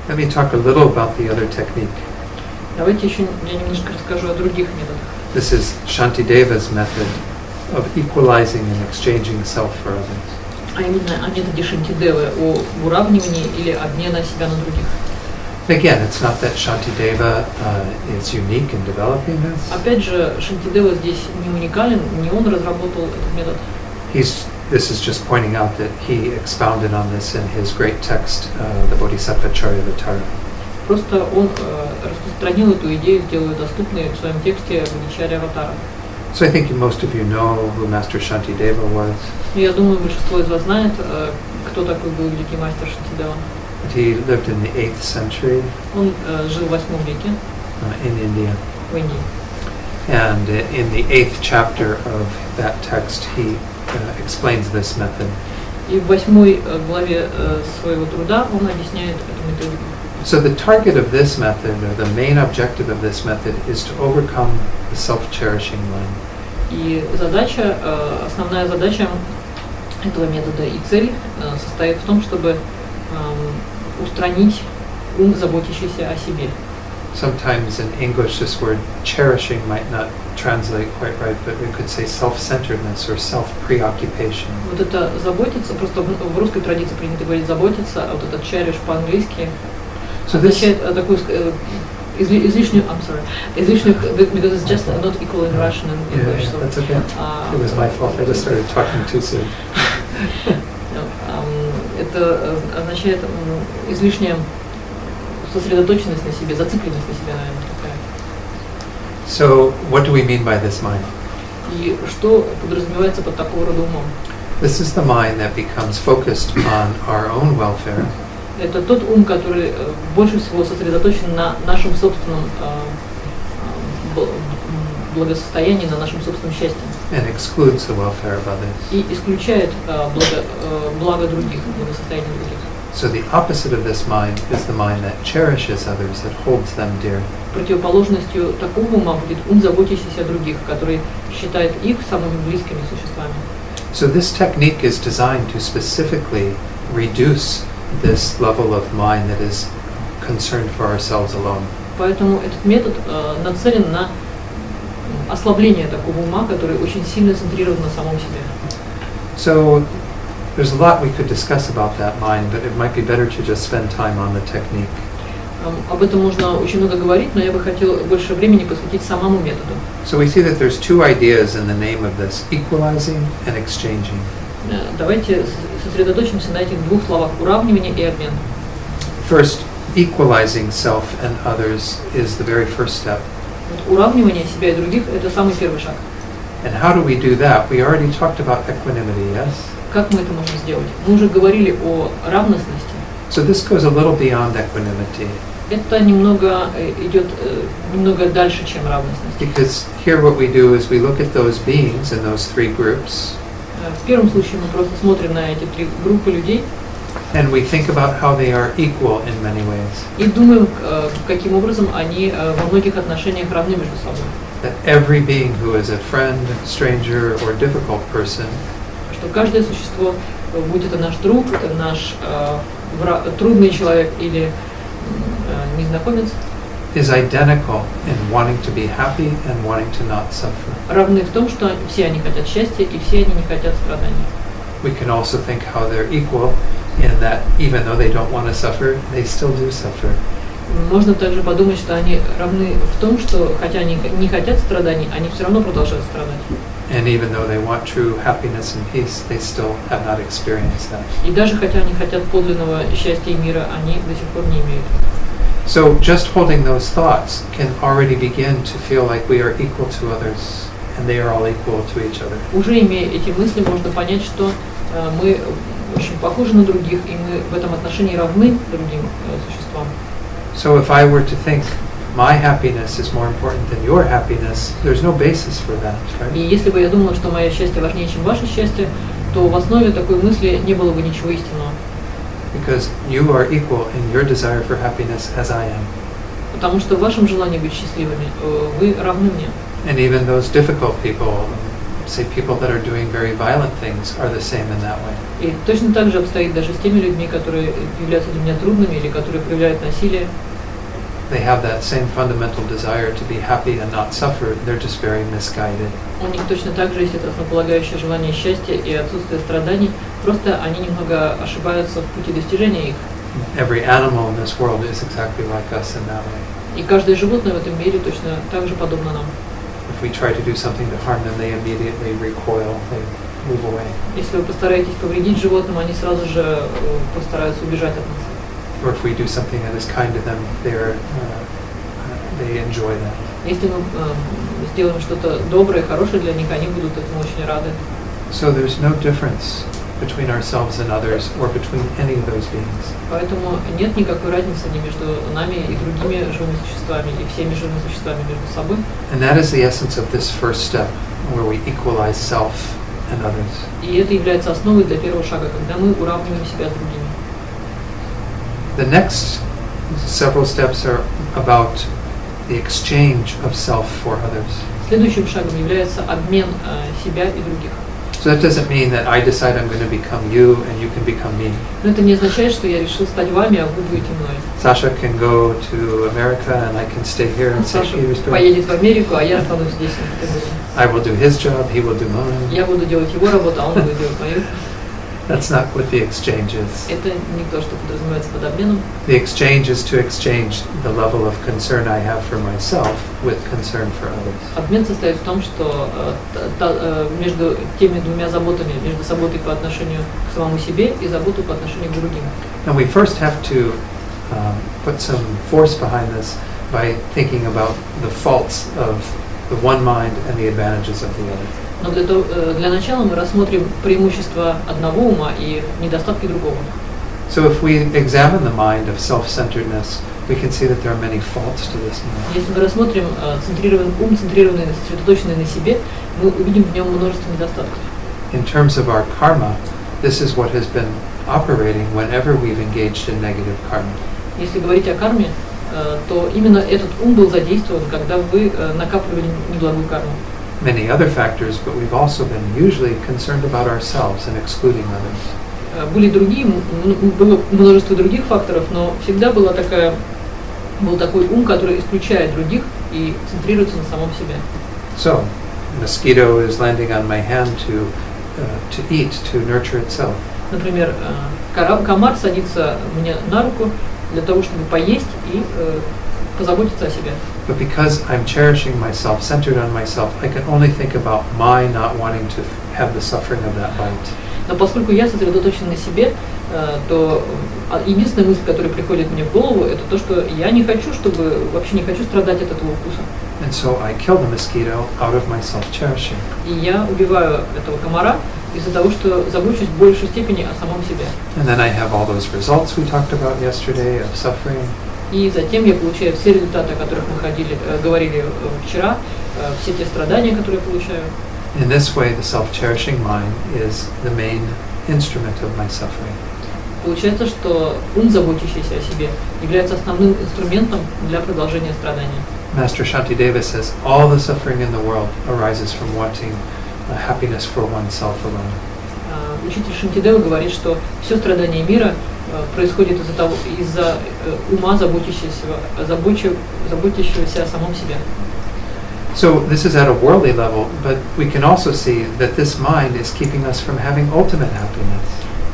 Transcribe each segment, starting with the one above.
Let me talk a little about the other technique. Давайте еще я немножко расскажу о других методах. This is Shantideva's method of equalizing and exchanging self for others. А именно о методе Шантидевы, о уравнивании или обмена себя на других. Again, it's not that Shantideva is unique in developing this. Опять же, Шантидева здесь не уникален, не он разработал этот метод. This is just pointing out that he expounded on this in his great text, the Bodhisattva Charyavatara. Просто он распространил эту идею, сделал ее доступной в своем тексте Бодхичарьяватара. So I think most of you know who Master Shantideva was. Я думаю, большинство из вас знает, кто такой был великий мастер Шантидева. He lived in the 8th century. Он жил в 8 веке in India. В Индии. And in the 8th chapter of that text, he explains this method. И в 8 главе своего труда он объясняет эту методику. So the target of this method, or the main objective of this method, is to overcome the self-cherishing mind. И задача, основная задача этого метода и цель состоит в том, чтобы устранить ум, заботящийся о себе. Sometimes in English this word cherishing might not translate quite right, but we could say self-centeredness or self-preoccupation. Вот это заботиться, просто в русской традиции принято говорить заботиться, а вот это cherish по-английски означает такую излишнюю, because it's just not equal in Russian and English. So that's okay. It was my fault. I just started talking too soon. Это означает излишняя сосредоточенность на себе, зацикленность на себе, наверное, такая. So, what do we mean by this mind? И что подразумевается под такого рода умом? This is the mind that becomes focused on our own welfare. Это тот ум, который больше всего сосредоточен на нашем собственном благосостоянии, на нашем собственном счастье. And excludes the welfare of others. И исключает благо других, благосостояние других. So the opposite of this mind is the mind that cherishes others, that holds them dear. Противоположностью такого ума будет ум, заботящийся о других, который считает их самыми близкими существами. So this technique is designed to specifically reduce this level of mind that is concerned for ourselves alone. Поэтому этот метод нацелен на ослабление такого ума, который очень сильно центрирован на самом себе. So there's a lot we could discuss about that mind, but it might be better to just spend time on the technique. Об этом можно очень много говорить, но я бы хотел больше времени посвятить самому методу. So we see that there's two ideas in the name of this: equalizing and exchanging. Давайте сосредоточимся на этих двух словах: уравнивание и обмен. First, equalizing self and others is the very first step. Уравнивание себя и других – это самый первый шаг. And how do we do that? We already talked about equanimity, yes? Как мы это можем сделать? Мы уже говорили о равностности. So this goes a little beyond equanimity. Это немного идет немного дальше, чем равностность. Because here what we do is we look at those beings in those three groups. В первом случае мы просто смотрим на эти три группы людей. And we think about how they are equal in many ways. И думаем, каким образом они во многих отношениях равны между собой. That every being who is a friend, stranger, or difficult person, что каждое существо, будь это наш друг, наш трудный человек или незнакомец, is identical in wanting to be happy and wanting to not suffer. Равны в том, что все они хотят счастья и все они не хотят страданий. We can also think how they're equal in that even though they don't want to suffer, they still do suffer. Можно также подумать, что они равны в том, что хотя они не хотят страданий, они все равно продолжают страдать. And even though they want true happiness and peace, they still have not experienced that. И даже хотя они хотят подлинного счастья и мира, они до сих пор не имеют. So just holding those thoughts can already begin to feel like we are equal to others and they are all equal to each other. Уже имея эти мысли, можно понять, что мы очень похожи на других, и мы в этом отношении равны другим существам. So if I were to think my happiness is more important than your happiness, there's no basis for that, right? И если бы я думала, что мое счастье важнее, чем ваше счастье, то в основе такой мысли не было бы ничего истинного. Because you are equal in your desire for happiness as I am. Потому что в вашем желании быть счастливыми вы равны мне. And even those difficult people, say people that are doing very violent things are the same in that way. И точно так же обстоит даже с теми людьми, которые являются для меня трудными или которые проявляют насилие. They have that same fundamental desire to be happy and not suffer. They're just very misguided. У них точно так же есть это основополагающее желание счастья и отсутствие страданий. Просто они немного ошибаются в пути достижения их. Every animal in this world is exactly like us in that way. И каждое животное в этом мире точно так же подобно нам. If we try to do something to harm them, they immediately recoil, they move away. Если вы постараетесь повредить животным, они сразу же постараются убежать от нас. Or if we do something that is kind to them, they enjoy that. Если мы сделаем что-то доброе, хорошее для них, они будут этому очень рады. So there's no difference between ourselves and others, or between any of those beings. Поэтому нет никакой разницы ни между нами и другими живыми существами, и всеми живыми существами между собой. And that is the essence of this first step, where we equalize self and others. И это является основой для первого шага, когда мы уравниваем себя с другими. The next several steps are about the exchange of self for others. Следующим шагом является обмен себя и других. So that doesn't mean that I decide I'm going to become you and you can become me. Но это не означает, что я решил стать вами, а вы будете мной. Sasha can go to America and I can stay here and say Саша поедет в Америку, а я останусь здесь. I will do his job, he will do mine. Я буду делать его работу, а он будет делать мою. That's not what the exchange is. Это не то, что подразумевается под обменом. The exchange is to exchange the level of concern I have for myself with concern for others. Обмен состоит в том, что между теми двумя заботами, между заботой по отношению к самому себе и заботой по отношению к другим. And we first have to put some force behind this by thinking about the faults of the one mind and the advantages of the other. Но для начала мы рассмотрим преимущества одного ума и недостатки другого. So if we examine the mind of self-centeredness, we can see that there are many faults to this mind. Если мы рассмотрим ум, центрированный, сосредоточенный на себе, мы увидим в нем множество недостатков. In terms of our karma, this is what has been operating whenever we've engaged in negative karma. Если говорить о карме, то именно этот ум был задействован, когда вы накапливали неблагую карму. Many other factors, but we've also been usually concerned about ourselves and excluding others. Были было множество других факторов, но всегда был такой ум, который исключает других и центрируется на самом себе. So, a mosquito is landing on my hand to eat, to nurture itself. Например, комар садится мне на руку для того, чтобы поесть и позаботиться о себе. But because I'm cherishing myself, centered on myself, I can only think about my not wanting to have the suffering of that bite. Но поскольку я сосредоточен на себе, то единственная мысль, которая приходит мне в голову, это то, что я вообще не хочу страдать от этого укуса. And so I kill the mosquito out of my self-cherishing. И я убиваю этого комара из-за того, что забочусь в большей степени о самом себе. And then I have all those results we talked about yesterday of suffering. И затем я получаю все результаты, о которых мы говорили вчера, все те страдания, которые я получаю. In this way, the self-cherishing mind is the main instrument of my suffering. Получается, что ум, заботящийся о себе, является основным инструментом для продолжения страданий. Master Shantideva says all the suffering in the world arises from wanting happiness for oneself alone. Учитель Шантидева говорит, что все страдание мира происходит из-за ума, заботящегося о самом себе. So this is at a worldly level, but we can also see that this mind is keeping us from having ultimate happiness.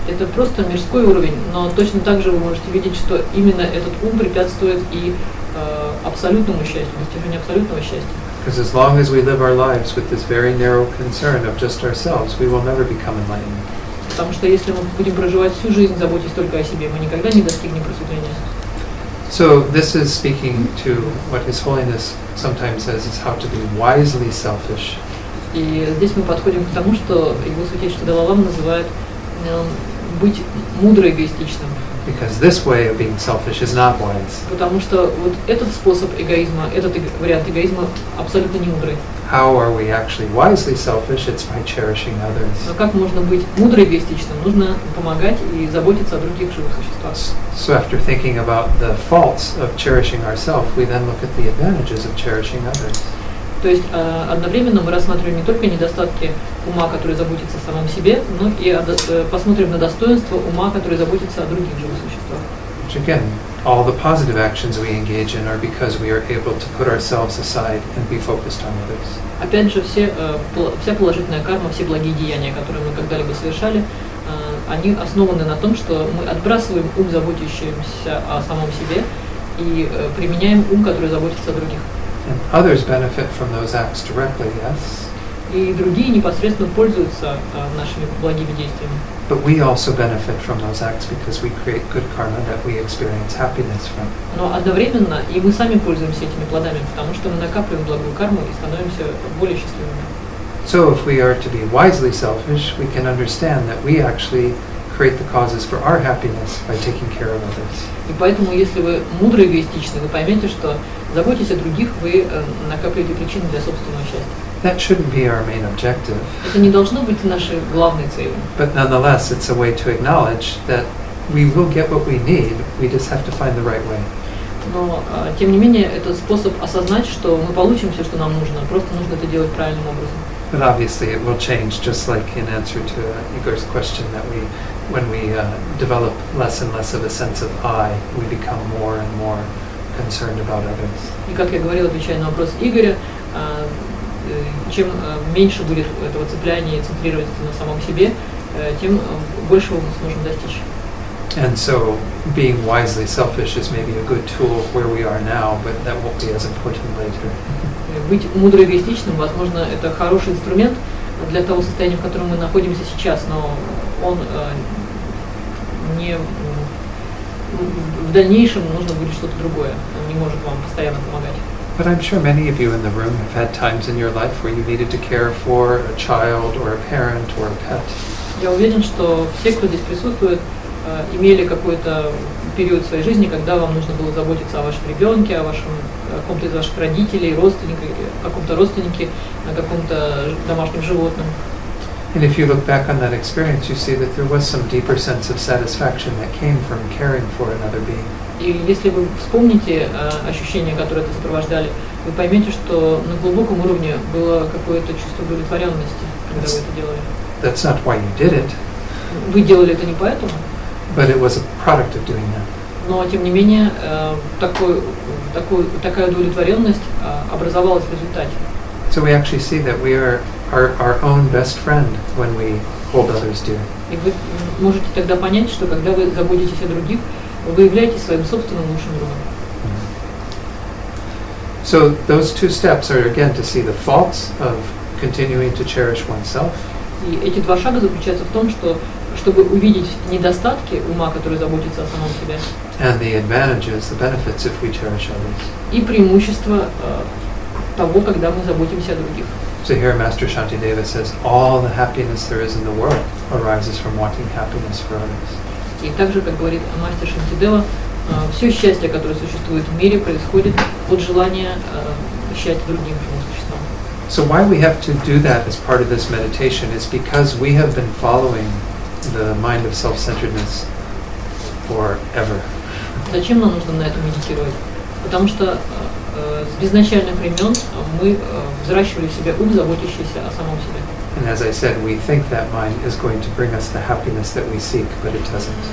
Это просто мирской уровень, но точно так же вы можете видеть, что именно этот ум препятствует и абсолютному счастью, достижению абсолютного счастья. Because as long as we live our lives with this very narrow concern of just ourselves, we will never become enlightened. Потому что если мы будем проживать всю жизнь, заботясь только о себе, мы никогда не достигнем просветления. So this is speaking to what His Holiness sometimes says is how to be wisely selfish. И здесь мы подходим к тому, что Его Святейшество Далай-Лама называет быть мудро эгоистичным. Because this way of being selfish is not wise. Потому что вот этот способ эгоизма, этот вариант эгоизма абсолютно не мудрый. How are we actually wisely selfish? It's by cherishing others. Но как можно быть мудро эгоистичным? Нужно помогать и заботиться о других живых существах. So after thinking about the faults of cherishing ourselves, we then look at the advantages of cherishing others. То есть одновременно мы рассматриваем не только недостатки ума, который заботится о самом себе, но и посмотрим на достоинство ума, который заботится о других живых существах. Which again, all the positive actions we engage in are because we are able to put ourselves aside and be focused on others. Опять же, вся положительная карма, все благие деяния, которые мы когда-либо совершали, они основаны на том, что мы отбрасываем ум, заботящийся о самом себе, и применяем ум, который заботится о других. And others benefit from those acts directly, yes. И другие непосредственно пользуются нашими благими действиями. But we also benefit from those acts because we create good karma that we experience happiness from. Но одновременно и мы сами пользуемся этими плодами, потому что мы накапливаем благую карму и становимся более счастливыми. So if we are to be wisely selfish, we can understand that we actually create the causes for our happiness by taking care of others. И поэтому, если вы мудро эгоистичны, вы поймете, что заботясь о других, вы накапливаете причины для собственного счастья. That shouldn't be our main objective. Это не должно быть нашей главной целью. But nonetheless, it's a way to acknowledge that we will get what we need, we just have to find the right way. Но, тем не менее, это способ осознать, что мы получим все, что нам нужно, просто нужно это делать правильным образом. But obviously it will change, just like in answer to Igor's question, that when we develop less and less of a sense of I, we become more and more concerned about others. И как я говорила, отвечая на вопрос Игоря, чем меньше будет этого цепляния и центрирования на самом себе, тем большего мы сможем достичь. And so being wisely selfish is maybe a good tool where we are now, but that won't be as important later. Быть мудро эгоистичным, возможно, это хороший инструмент для того состояния, в котором мы находимся сейчас, но он не в дальнейшем нужно будет что-то другое, он не может вам постоянно помогать. But I'm sure many of you in the room have had times in your life where you needed to care for a child or a parent or a pet. Я уверен, что все, кто здесь присутствует, имели какой-то период в своей жизни, когда вам нужно было заботиться о вашем ребенке, о каком-то из ваших родителей, родственниках, о каком-то родственнике, о каком-то домашнем животном. And if you look back on that experience, you see that there was some deeper sense of satisfaction that came from caring for another being. И если вы вспомните ощущения, которые это сопровождали, вы поймете, что на глубоком уровне было какое-то чувство удовлетворенности, когда вы это делали. That's not why you did it. Вы делали это не поэтому. But it was a product of doing that. Но тем не менее такая удовлетворенность образовалась в результате. So we actually see that we are our own best friend when we hold others dear. И вы можете тогда понять, что когда вы заботитесь о других, вы являетесь своим собственным лучшим другом. So those two steps are again to see the faults of continuing to cherish oneself. И эти два шага заключаются в том, что чтобы увидеть недостатки ума, который заботится о самом себе, And the advantages, the benefits if we cherish others. И преимущество того, когда мы заботимся о других. So here Master Shantideva says, all the happiness there is in the world arises from wanting happiness for others. И также, как говорит мастер Шантидева, все счастье, которое существует в мире, происходит от желания счастья другим живым существам. So why we have to do that as part of this meditation is because we have been following the mind of self-centeredness forever. Зачем нам нужно на этом медитировать? Потому что с безначальных времен мы взращивали в себе ум, заботящийся о самом себе. And as I said, we think that mind is going to bring us the happiness that we seek, but it doesn't.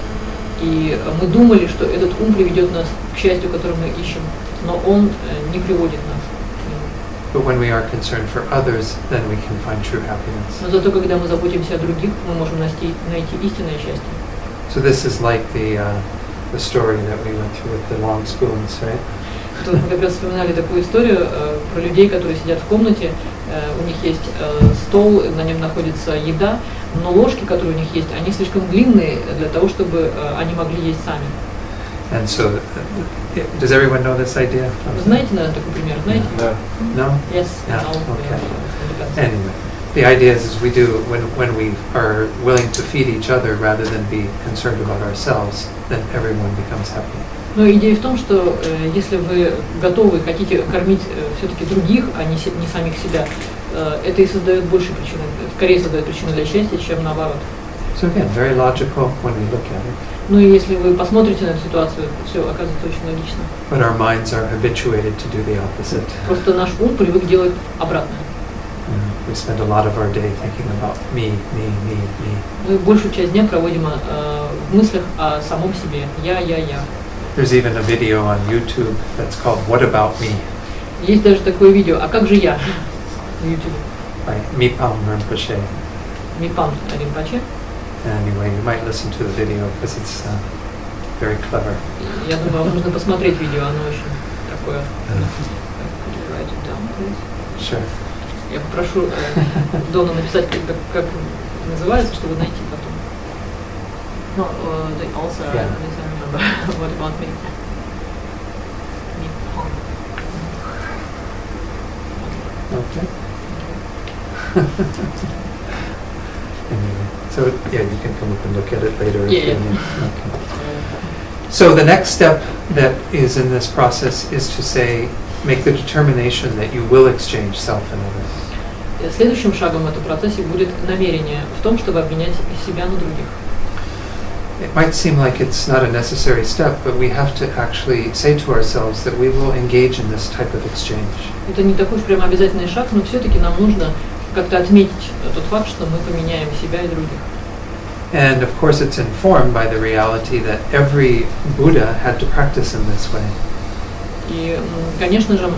И мы думали, что этот ум приведет нас к счастью, которое мы ищем, но он не приводит нас. But when we are concerned for others, then we can find true happiness. Но зато, когда мы заботимся о других, мы можем найти истинное счастье. So this is like the story that we went through with the long spoons, right? Тут мы как раз вспоминали такую историю про людей, которые сидят в комнате, у них есть стол, на нем находится еда, но ложки, которые у них есть, они слишком длинные для того, чтобы они могли есть сами. And so, does everyone know this idea? Вы знаете, наверное, такой пример, знаете? No? Yes. Yeah, No. okay. Anyway, the idea is we do, when we are willing to feed each other rather than be concerned about ourselves, then everyone becomes happy. Но идея в том, что если вы готовы, хотите кормить все-таки других, а не самих себя, это и создает больше причин, скорее создает причину для счастья, чем наоборот. So again, very logical when we look at it. Ну и если вы посмотрите на эту ситуацию, все оказывается очень логично. But our minds are habituated to do the opposite. Просто наш ум привык делать обратное. We spend a lot of our day thinking about me. Мы большую часть дня проводим в мыслях о самом себе. Я. There's even a video on YouTube that's called "What About Me?" Есть даже такое видео. А как же я? На YouTube. By Mipam Rinpoche. Мипам Ринпоче. Anyway, you might listen to the video because it's very clever. Я думаю, вам нужно посмотреть видео, оно очень такое. Could you write it down, please? Sure. Я попрошу Дона написать, как называется, чтобы найти потом. No, they also, Yeah. I remember. What about me? Okay. Anyway, so yeah, you can come up and look at it later. If Yeah. you need. Okay. So the next step that is in this process is to say, make the determination that you will exchange self and others. Следующим шагом в этом процессе будет намерение в том, чтобы обменять себя на других. It might seem like it's not a necessary step, but we have to actually say to ourselves that we will engage in this type of exchange. Это не такой уж прям обязательный шаг, но все-таки нам нужно как-то отметить тот факт, что мы поменяем себя и других. And of course it's informed by the reality that every Buddha had to practice in this way. И, конечно же,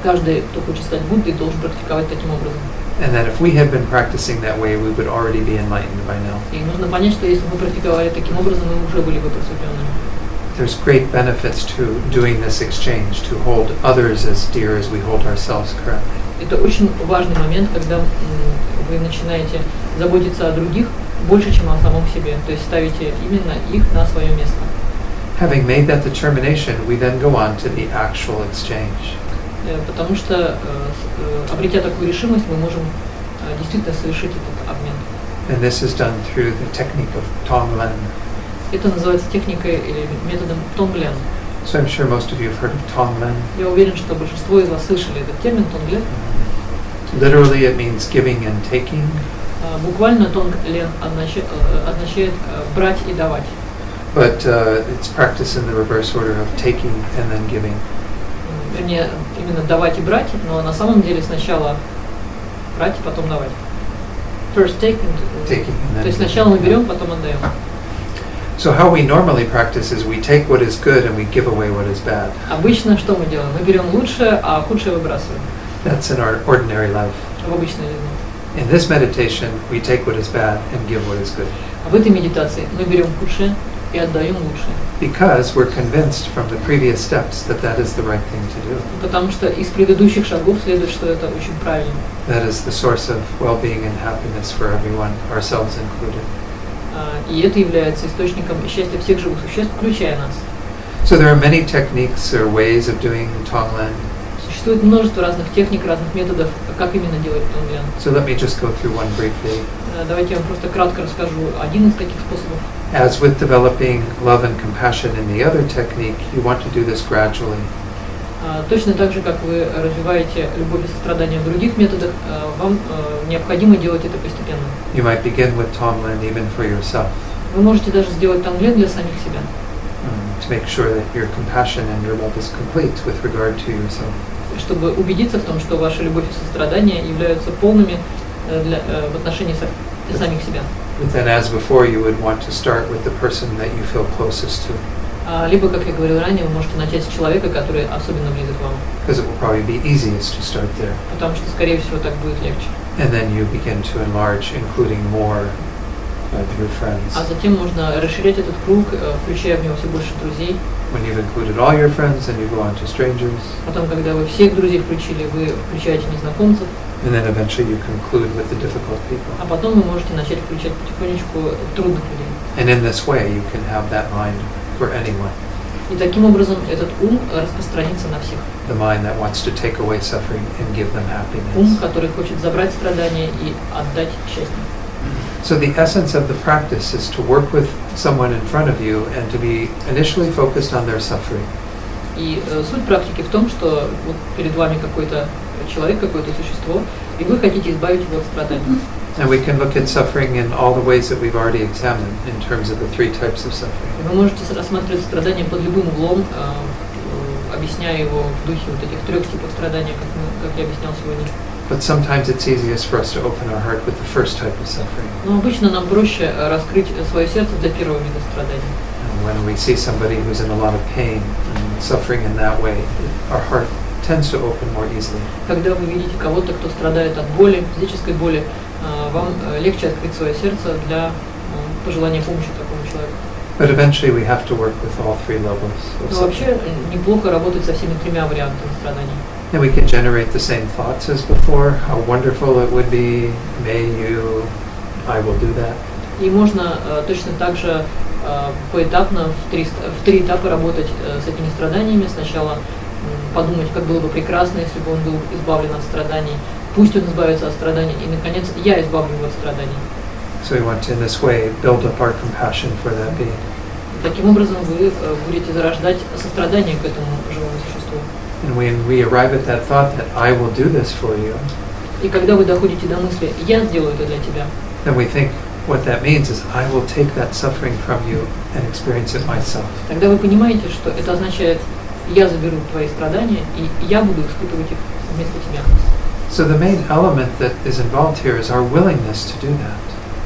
каждый, кто хочет стать Буддой, должен практиковать таким образом. And that if we had been practicing that way, we would already be enlightened by now. И нужно понять, что если мы практиковали таким образом, мы уже были бы просветленными. There's great benefits to doing this exchange, to hold others as dear as we hold ourselves currently. Это очень важный момент, когда вы начинаете заботиться о других больше, чем о самом себе. То есть ставите именно их на свое место. Having made that determination, we then go on to the actual exchange. Потому что, обретя такую решимость, мы можем действительно совершить этот обмен. And this is done through the technique of Tonglen. Это называется техникой или методом Тонглен. So I'm sure most of you have heard of Tonglen. Я уверен, что большинство из вас слышали этот термин Тонглен. Literally it means giving and taking. Буквально Тонглен означает брать и давать. But it's practiced in the reverse order of taking and then giving. Вернее, именно давать и брать, но на самом деле сначала брать и потом давать. First taking and then. То есть сначала мы берем, потом отдаем. So how we normally practice is we take what is good and we give away what is bad. Обычно что мы делаем? Мы берем лучшее, а худшее выбрасываем. That's in our ordinary life. В обычной жизни. In this meditation, we take what is bad and give what is good. А в этой медитации мы берем худшее и отдаем лучшее. Because we're convinced from the previous steps that that is the right thing to do. Потому что из предыдущих шагов следует, что это очень правильно. That is the source of well-being and happiness for everyone, ourselves included. И это является источником счастья всех живых существ, включая нас. So there are many techniques or ways of doing Tonglen. Существует множество разных техник, разных методов, как именно делать Тонглен. So let me just go through one briefly. Давайте я вам просто кратко расскажу один из таких способов. As with developing love and compassion in the other technique, you want to do this gradually. Точно так же, как вы развиваете любовь и сострадание в других методах, вам необходимо делать это постепенно. You might begin with Tonglen even for yourself. Вы можете даже сделать Тонглен для самих себя. To make sure that your compassion and your love is complete with regard to yourself. Чтобы убедиться в том, что ваша любовь и сострадание являются полными в отношении самих себя. But then, as before, you would want to start with the person that you feel closest to. Либо, как я говорил ранее, вы можете начать с человека, который особенно близок вам. Because it will probably be easiest to start there. Потому что, скорее всего, так будет легче. And then you begin to enlarge, including more of your friends. А затем можно расширять этот круг, включая в него все больше друзей. When you've included all your friends, then you go on to strangers. Потом, когда вы всех друзей включили, вы включаете незнакомцев. And then eventually you conclude with the difficult people. А потом вы можете начать включать потихонечку трудных людей. And in this way, you can have that mind for anyone. И таким образом этот ум распространится на всех. The mind that wants to take away suffering and give them happiness. Ум, который хочет забрать страдания и отдать счастье. So the essence of the practice is to work with someone in front of you and to be initially focused on their suffering. И суть практики в том, что вот перед вами какой-то человек, какое-то существо, и вы хотите избавить его от страданий. And we can look at suffering in all the ways that we've already examined in terms of the three types of suffering. Вы можете рассматривать страдания под любым углом, объясняя его в духе вот этих трех типов страдания, как я объяснял сегодня. But sometimes it's easiest for us to open our heart with the first type of suffering. Но обычно нам проще раскрыть свое сердце для первого вида страданий. And when we see somebody who's in a lot of pain and suffering in that way, our heart tends to open more easily. Когда вы видите кого-то, кто страдает от боли, физической боли, вам легче открыть свое сердце для пожелания помощи такому человеку. But eventually we have to work with all three levels of Но вообще suffering. неплохо работать со всеми тремя вариантами страданий. And we can generate the same thoughts as before. How wonderful it would be. May you. I will do that. И можно точно так же поэтапно в три этапа работать с этими страданиями. Сначала подумать, как было бы прекрасно, если бы он был избавлен от страданий. Пусть он избавится от страданий. И, наконец, я избавлю его от страданий. So we want to, in this way, build up our compassion for that being. Таким образом, вы будете зарождать сострадание к этому живому существу. And when we arrive at that thought that I will do this for you, И когда вы доходите до мысли «я сделаю это для тебя», then we think what that means is I will take that suffering from you and experience it myself. тогда вы понимаете, что это означает «я заберу твои страдания, и я буду испытывать их вместо тебя». So the main element that is involved here is our willingness to do that.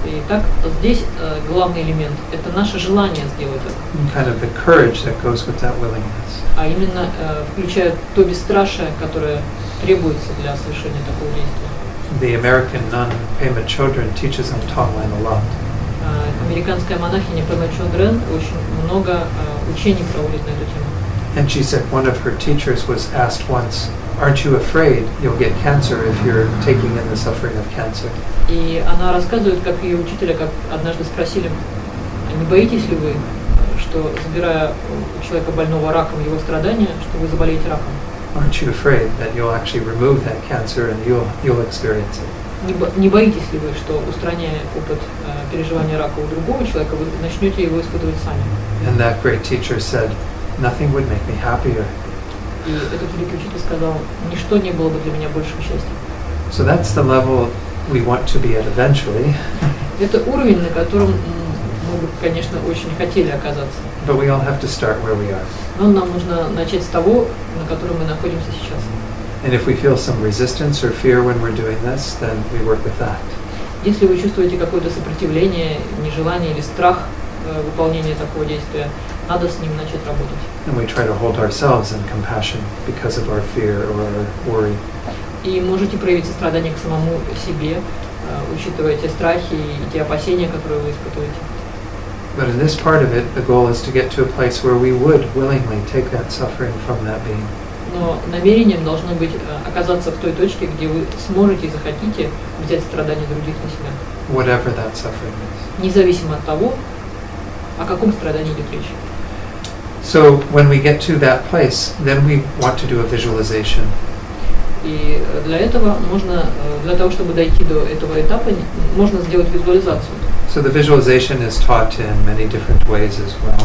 И так здесь главный элемент – это наше желание сделать это. And kind of the courage that goes with that willingness. А именно включая то бесстрашие, которое требуется для совершения такого действия. The American nun Pema Chodron teaches on Tonglen a lot. Американская монахиня Пема Чодрен очень много учений проводит на эту тему. And she said one of her teachers was asked once, aren't you afraid you'll get cancer if you're taking in the suffering of cancer? И она рассказывает, как ее учителя как однажды спросили, не боитесь ли вы, что забирая у человека больного раком его страдания, что вы заболеете раком? Aren't you afraid that you'll actually remove that cancer and you'll experience it? Не боитесь ли вы, что устраняя опыт переживания рака у другого человека, вы начнете его испытывать сами? And that great teacher said, nothing would make me happier. И этот великий учитель сказал, ничто не было бы для меня большим счастьем. So that's the level we want to be at eventually. Это уровень, на котором мы бы, конечно, очень хотели оказаться. But we all have to start where we are. Но нам нужно начать с того, на котором мы находимся сейчас. And if we feel some resistance or fear when we're doing this, then we work with that. Если вы чувствуете какое-то сопротивление, нежелание или страх выполнения такого действия, надо с ним начать работать. And we try to hold ourselves in compassion because of our fear or our worry. И можете проявить сострадание к самому себе, учитывая те страхи и те опасения, которые вы испытываете. But in this part of it, the goal is to get to a place where we would willingly take that suffering from that being. Но намерением должно быть оказаться в той точке, где вы сможете и захотите взять страдания других на себя. Whatever that suffering is. Независимо от того, о каком страдании идет речь. So when we get to that place, then we want to do a visualization. И для этого можно, для того, чтобы дойти до этого этапа, можно сделать визуализацию. So the visualization is taught in many different ways as well.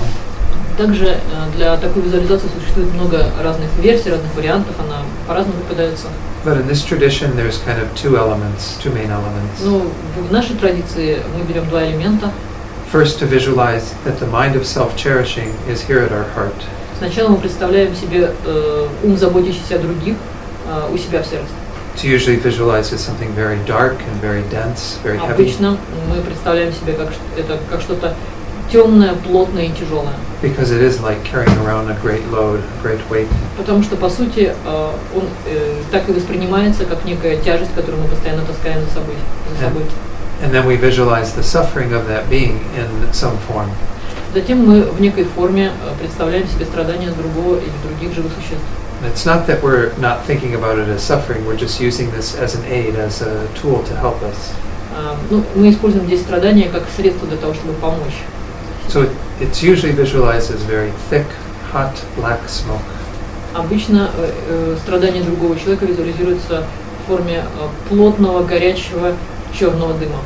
Также для такой визуализации существует много разных версий, разных вариантов, она по-разному попадается. But in this tradition, there's kind of two main elements. Но в нашей традиции мы берем два элемента. First, to visualize that the mind of self-cherishing is here at our heart. Сначала мы представляем себе ум, заботящийся о других, у себя в сердце. It's usually visualized as something very dark and very dense, very heavy. Обычно мы представляем себе это как что-то темное, плотное и тяжелое. Because it is like carrying around a great load, a great weight. Потому что, по сути, он так и воспринимается, как некая тяжесть, которую мы постоянно таскаем за собой. And then we visualize the suffering of that being in some form. Затем мы в некой форме представляем себе страдания другого или других живых существ. It's not that we're not thinking about it as suffering, we're just using this as an aid, as a tool to help us. Мы используем здесь страдания как средство для того, чтобы помочь. So it's usually visualized as very thick, hot, black smoke. Обычно страдания другого человека визуализируются в форме плотного, горячего, черного дыма.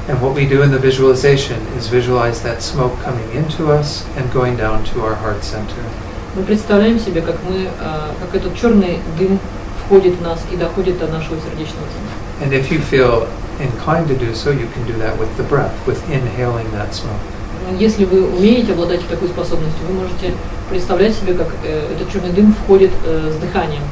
And what we do in the visualization is visualize that smoke coming into us and going down to our heart center. Мы представляем себе, как как этот черный дым входит в нас и доходит до нашего сердечного центра. And if you feel inclined to do so, you can do that with the breath, with inhaling that smoke. Если вы умеете обладать такой способностью, вы можете представлять себе, как этот черный дым входит с дыханием.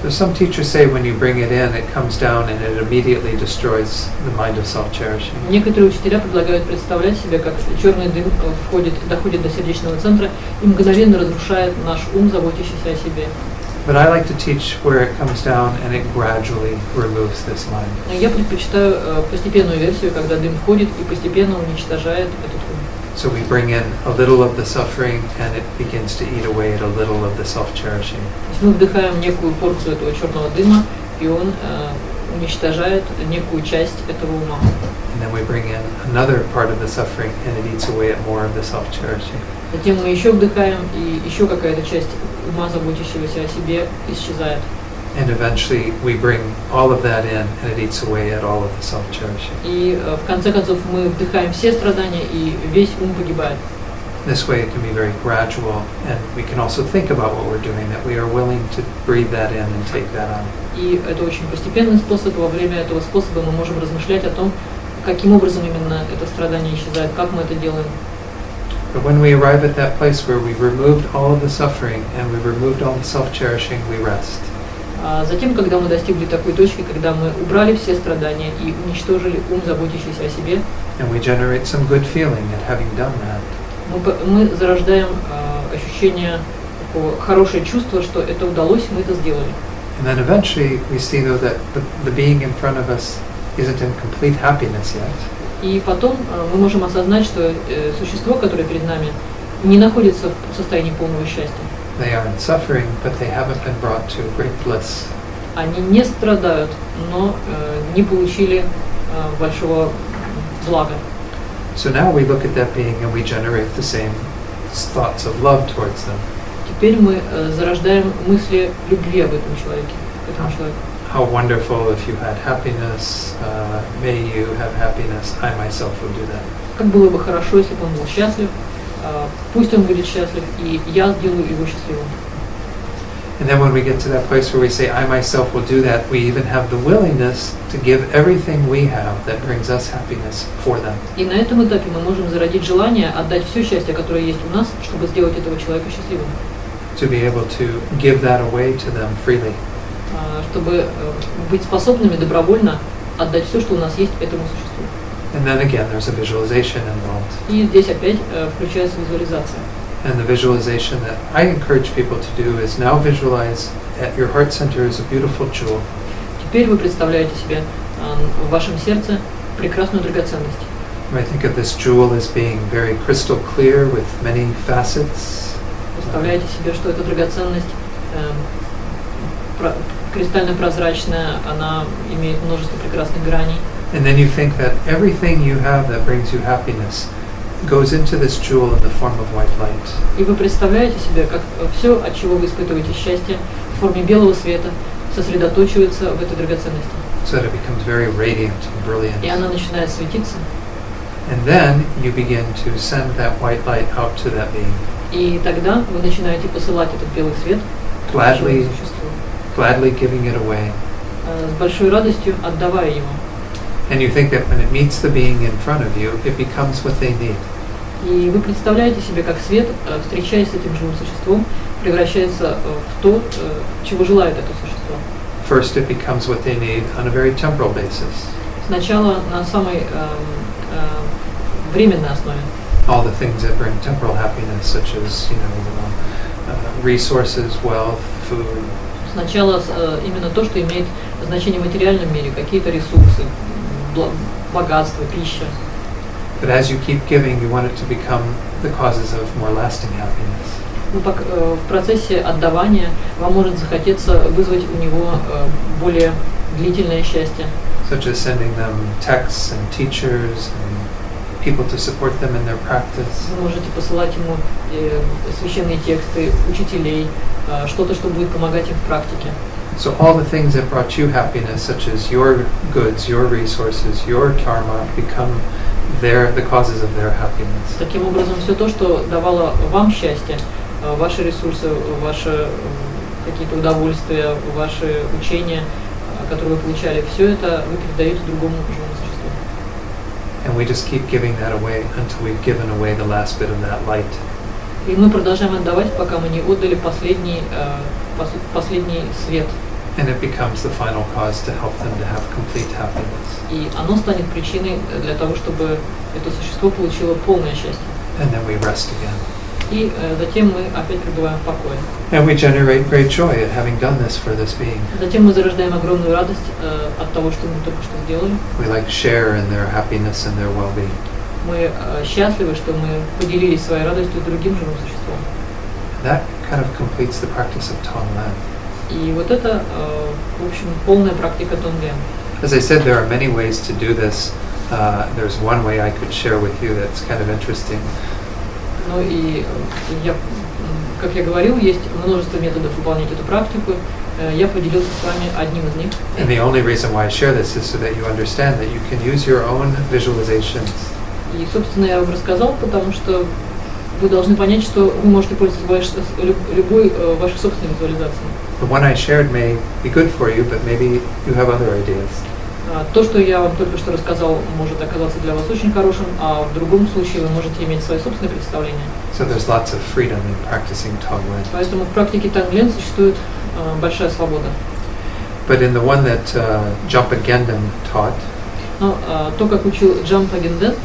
So some teachers say when you bring it in, it comes down and it immediately destroys the mind of self-cherishing. Некоторые учителя предлагают представлять себе, как черный дым доходит до сердечного центра и мгновенно разрушает наш ум, заботящийся о себе. But I like to teach where it comes down and it gradually removes this mind. Я предпочитаю постепенную версию, когда дым входит и постепенно уничтожает этот ум. So we bring in a little of the suffering and it begins to eat away at a little of the self-cherishing. Мы вдыхаем некую порцию этого черного дыма, и он уничтожает некую часть этого ума. And then we bring in another part of the suffering and it eats away at more of the self-cherishing. Затем мы еще вдыхаем, и еще какая-то часть ума, заботящегося о себе, исчезает. And eventually we bring all of that in and it eats away at all of the self-cherishing. И в конце концов мы вдыхаем все страдания, и весь ум погибает. This way it can be very gradual, and we can also think about what we're doing, that we are willing to breathe that in and take that out. И это очень постепенный способ. Во время этого способа мы можем размышлять о том, каким образом именно это страдание исчезает, как мы это делаем. But when we arrive at that place where we've removed all of the suffering and we've removed all the self-cherishing, we rest. А затем, когда мы достигли такой точки, когда мы убрали все страдания и уничтожили ум, заботящийся о себе, And we generate some good feeling at having done that. мы зарождаем ощущение, такого хорошее чувство, что это удалось, мы это сделали. And then eventually we see though that the being in front of us isn't in complete happiness yet. И потом мы можем осознать, что существо, которое перед нами, не находится в состоянии полного счастья. They are in suffering, but they haven't been brought to great bliss. Они не страдают, но не получили большого блага. So now we look at that being and we generate the same thoughts of love towards them. Теперь мы зарождаем мысли любви об этом человеке, к этому человеку. How wonderful if you had happiness, may you have happiness, I myself will do that. Как было бы хорошо, если бы он был счастлив, пусть он будет счастлив, и я сделаю его счастливым. And then when we get to that place where we say, I myself will do that, we even have the willingness to give everything we have that brings us happiness for them. И на этом этапе мы можем зародить желание отдать все счастье, которое есть у нас, чтобы сделать этого человека счастливым. To be able to give that away to them freely. Чтобы быть способными добровольно отдать все, что у нас есть, этому существу. And then again, there's a visualization involved. И здесь опять включается визуализация. And the visualization that I encourage people to do is now visualize at your heart center is a beautiful jewel. Теперь вы представляете себе в вашем сердце прекрасную драгоценность. I think of this jewel as being very crystal clear with many facets. Представляете себе, что эта драгоценность кристально прозрачная, она имеет множество прекрасных граней. And then you think that everything you have that brings you happiness goes into this jewel in the form of white light. И вы представляете себе, как все, от чего вы испытываете счастье, в форме белого света, сосредоточивается в этой драгоценности. So that it becomes very radiant and brilliant. И она начинает светиться. And then you begin to send that white light out to that being. И тогда вы начинаете посылать этот белый свет Gladly, существу, gladly giving it away. с большой радостью отдавая ему. And you think that when it meets the being in front of you, it becomes what they need. И вы представляете себе, как свет, встречаясь с этим живым существом, превращается в то, чего желает это существо. First, it becomes what they need on a very temporal basis. Сначала на самой временной основе. All the things that bring temporal happiness, such as resources, wealth, food. Сначала именно то, что имеет значение в материальном мире, какие-то ресурсы, богатство, пища. But as you keep giving, you want it to become the causes of more lasting happiness. В процессе отдавания вам может захотеться вызвать у него более длительное счастье. Such as sending them texts and teachers and people to support them in their practice. Вы можете посылать ему священные тексты, учителей, что-то, что будет помогать им в практике. So all the things that brought you happiness, such as your goods, your resources, your karma, become the causes of their happiness. Таким образом, все то, что давало вам счастье, ваши ресурсы, ваши какие-то удовольствия, ваши учения, которую вы получали, все это вы передаете другому живому существу. And we just keep giving that away until we've given away the last bit of that light. И мы продолжаем отдавать, пока мы не отдали последний свет. And it becomes the final cause to help them to have complete happiness. И оно станет причиной для того, чтобы это существо получило полное счастье. And then we rest again. И затем мы опять пребываем в покое. And we generate great joy at having done this for this being. Затем мы зарождаем огромную радость от того, что мы только что сделали. We like share in their happiness and their well-being. Мы счастливы, что мы поделились своей радостью с другим живым существом. That kind of completes the practice of Tonglen. И вот это, в общем, полная практика Тонглен. As I said, there are many ways to do this. There's one way I could share with you that's kind of interesting. Ну и как я говорил, есть множество методов выполнять эту практику. Я поделился с вами одним из них. And the only reason why I share this is so that you understand that you can use your own visualizations. И, собственно, я вам рассказал, потому что вы должны понять, что вы можете пользоваться любой вашей собственной визуализацией. The one I shared may be good for you, but maybe you have other ideas. То, что я вам только что рассказал, может оказаться для вас очень хорошим, а в другом случае вы можете иметь свои собственные представления. So there's lots of freedom in practicing Tonglen. Поэтому в практике Тонглен существует большая свобода. But in the one that Jampa Gendon taught, Но то, как учил Джампа Генден,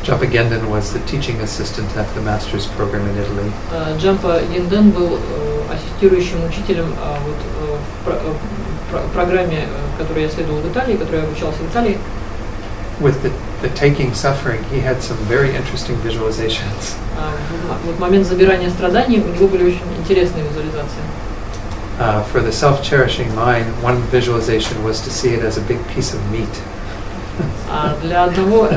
Jampa Gendon was the teaching assistant at the master's program in Italy. Джампа Генден был ассистирующим учителем в программе, которую я следовал в Италии, которой я обучался в Италии. With the taking suffering, he had some very interesting visualizations. В момент забирания страданий у него были очень интересные визуализации. For the self-cherishing mind, one visualization was to see it as a big piece of meat. Для одного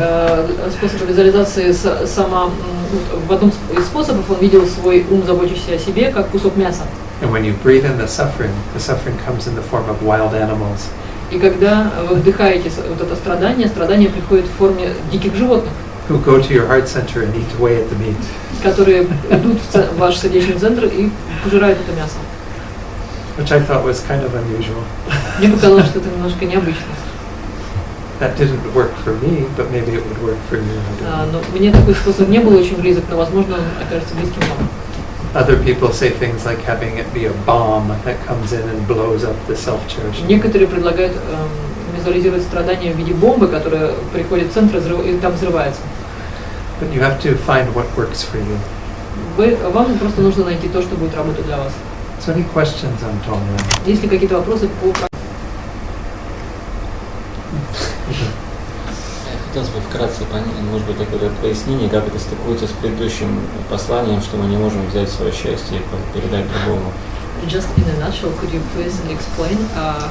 способа визуализации в одном из способов он видел свой ум, заботящийся о себе, как кусок мяса. And when you breathe in the suffering comes in the form of wild animals. И когда вы вдыхаете вот это страдание, страдание приходит в форме диких животных, Who go to your heart center and eat away at the meat. Которые идут в ваш сердечный центр и пожирают это мясо. Which I thought was kind of unusual. Мне показалось, что это немножко необычно. That didn't work for me, but maybe it would work for you. Но мне такой способ не был очень близок, но, возможно, он окажется близким вам. Other people say things like having it be a bomb that comes in and blows up the self-cherishing. Некоторые предлагают визуализировать страдания в виде бомбы, которая приходит в центр и там взрывается. But you have to find what works for you. Вам просто нужно найти то, что будет работать для вас. So any questions on Tonglen? Есть ли какие-то вопросы по... Хотелось бы вкратце, может быть, такое пояснение, как это стыкуется с предыдущим посланием, что мы не можем взять свое счастье и передать другому. Just in a nutshell, could you please explain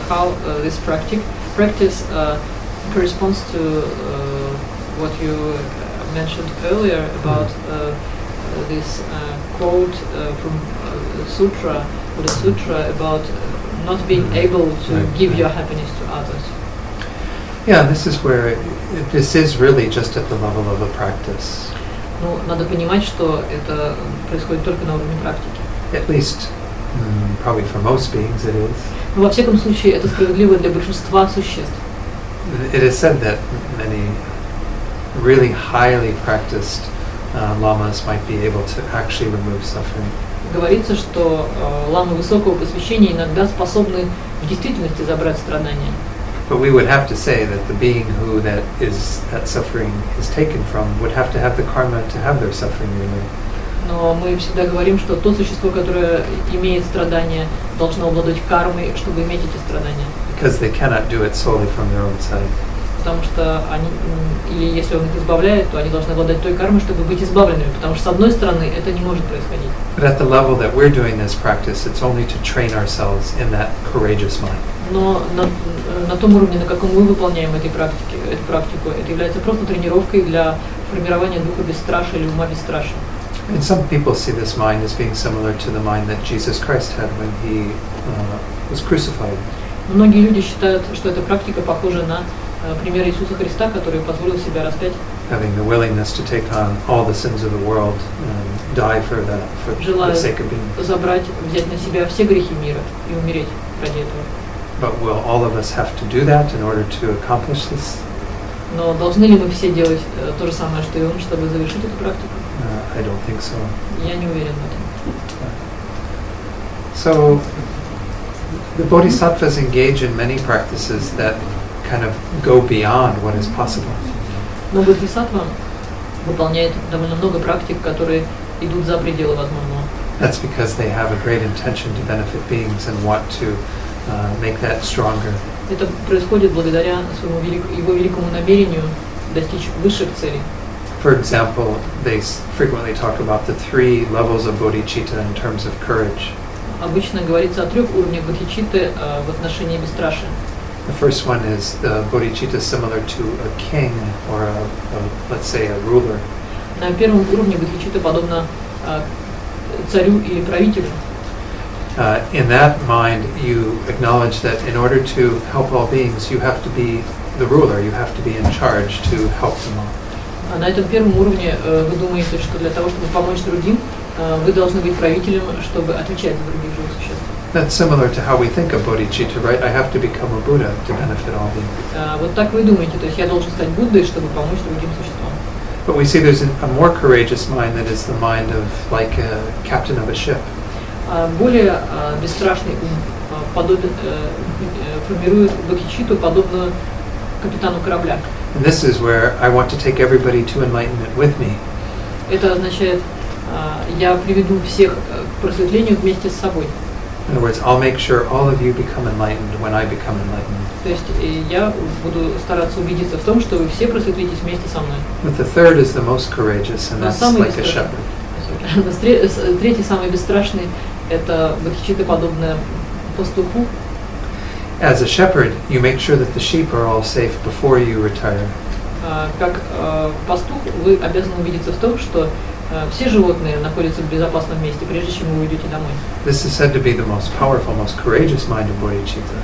how this practice corresponds to what you mentioned earlier about this quote from sutra, or the sutra about not being able to give your happiness to others? Yeah, this is where this is really just at the level of a practice. Ну, надо понимать, что это происходит только на уровне практики. At least, probably for most beings, it is. Но во всяком случае, это справедливо для большинства существ. It is said that many really highly practiced lamas might be able to actually remove suffering. Говорится, что ламы высокого посвящения иногда способны в действительности забрать страдания. But we would have to say that the being who that suffering is taken from would have to have the karma to have their suffering removed. Но мы всегда говорим, что то существо, которое имеет страдания, должно обладать кармой, чтобы иметь эти страдания. Because they cannot do it solely from their own side. Потому что они, или если он их избавляет, то они должны обладать той кармой, чтобы быть избавленными, потому что с одной стороны это не может происходить. But at the level that we're doing this practice, it's only to train ourselves in that courageous mind. Но на том уровне, на каком мы выполняем эту практику, это является просто тренировкой для формирования духа бесстрашия или ума бесстрашия. And some people see this mind as being similar to the mind that Jesus Christ had when he was crucified. Многие люди считают, что эта практика похожа на пример Иисуса Христа, который позволил себя распять. Having the willingness to take on all the sins of the world and die for the sake of being. Желая взять на себя все грехи мира и умереть ради этого. But will all of us have to do that in order to accomplish this? Но должны ли мы все делать то же самое, что и он, чтобы завершить эту практику? I don't think so. Я не уверен в этом. So, the bodhisattvas engage in many practices that kind of go beyond what is possible. Но бодхисаттва выполняет довольно много практик, которые идут за пределы возможного. That's because they have a great intention to benefit beings and want to make that stronger. Это происходит благодаря его великому намерению достичь высших целей. For example, they frequently talk about the 3 levels of bodhicitta in terms of courage. Обычно говорится о 3 уровнях бодхичитты в отношении бесстрашия. The first one is the bodhicitta similar to a king or let's say a ruler. На первом уровне бодхичитты подобно царю или правителю. In that mind, you acknowledge that in order to help all beings, you have to be the ruler, you have to be in charge to help them all. На этом первом уровне вы думаете, что для того, чтобы помочь другим, вы должны быть правителем, чтобы отвечать за других живых существ. That's similar to how we think of bodhicitta, right? I have to become a Buddha to benefit all beings. Вот так вы думаете, то есть я должен стать Буддой, чтобы помочь другим существам. But we see there's a more courageous mind that is the mind of like a captain of a ship. Более бесстрашный ум формирует бодхичитту, подобную капитану корабля. And this is where I want to take everybody to enlightenment with me. Это означает, я приведу всех к просветлению вместе с собой. In other words, I'll make sure all of you become enlightened when I become enlightened. То есть я буду стараться убедиться в том, что вы все просветлитесь вместе со мной. But the third is the most courageous, and that's like a shepherd. Третий, самый бесстрашный, это бодхичитта, подобная пастуху. As a shepherd, you make sure that the sheep are all safe before you retire. Как пастух, вы обязаны убедиться в том, что все животные находятся в безопасном месте, прежде чем вы уйдете домой. This is said to be the most powerful, most courageous mind of bodhicitta.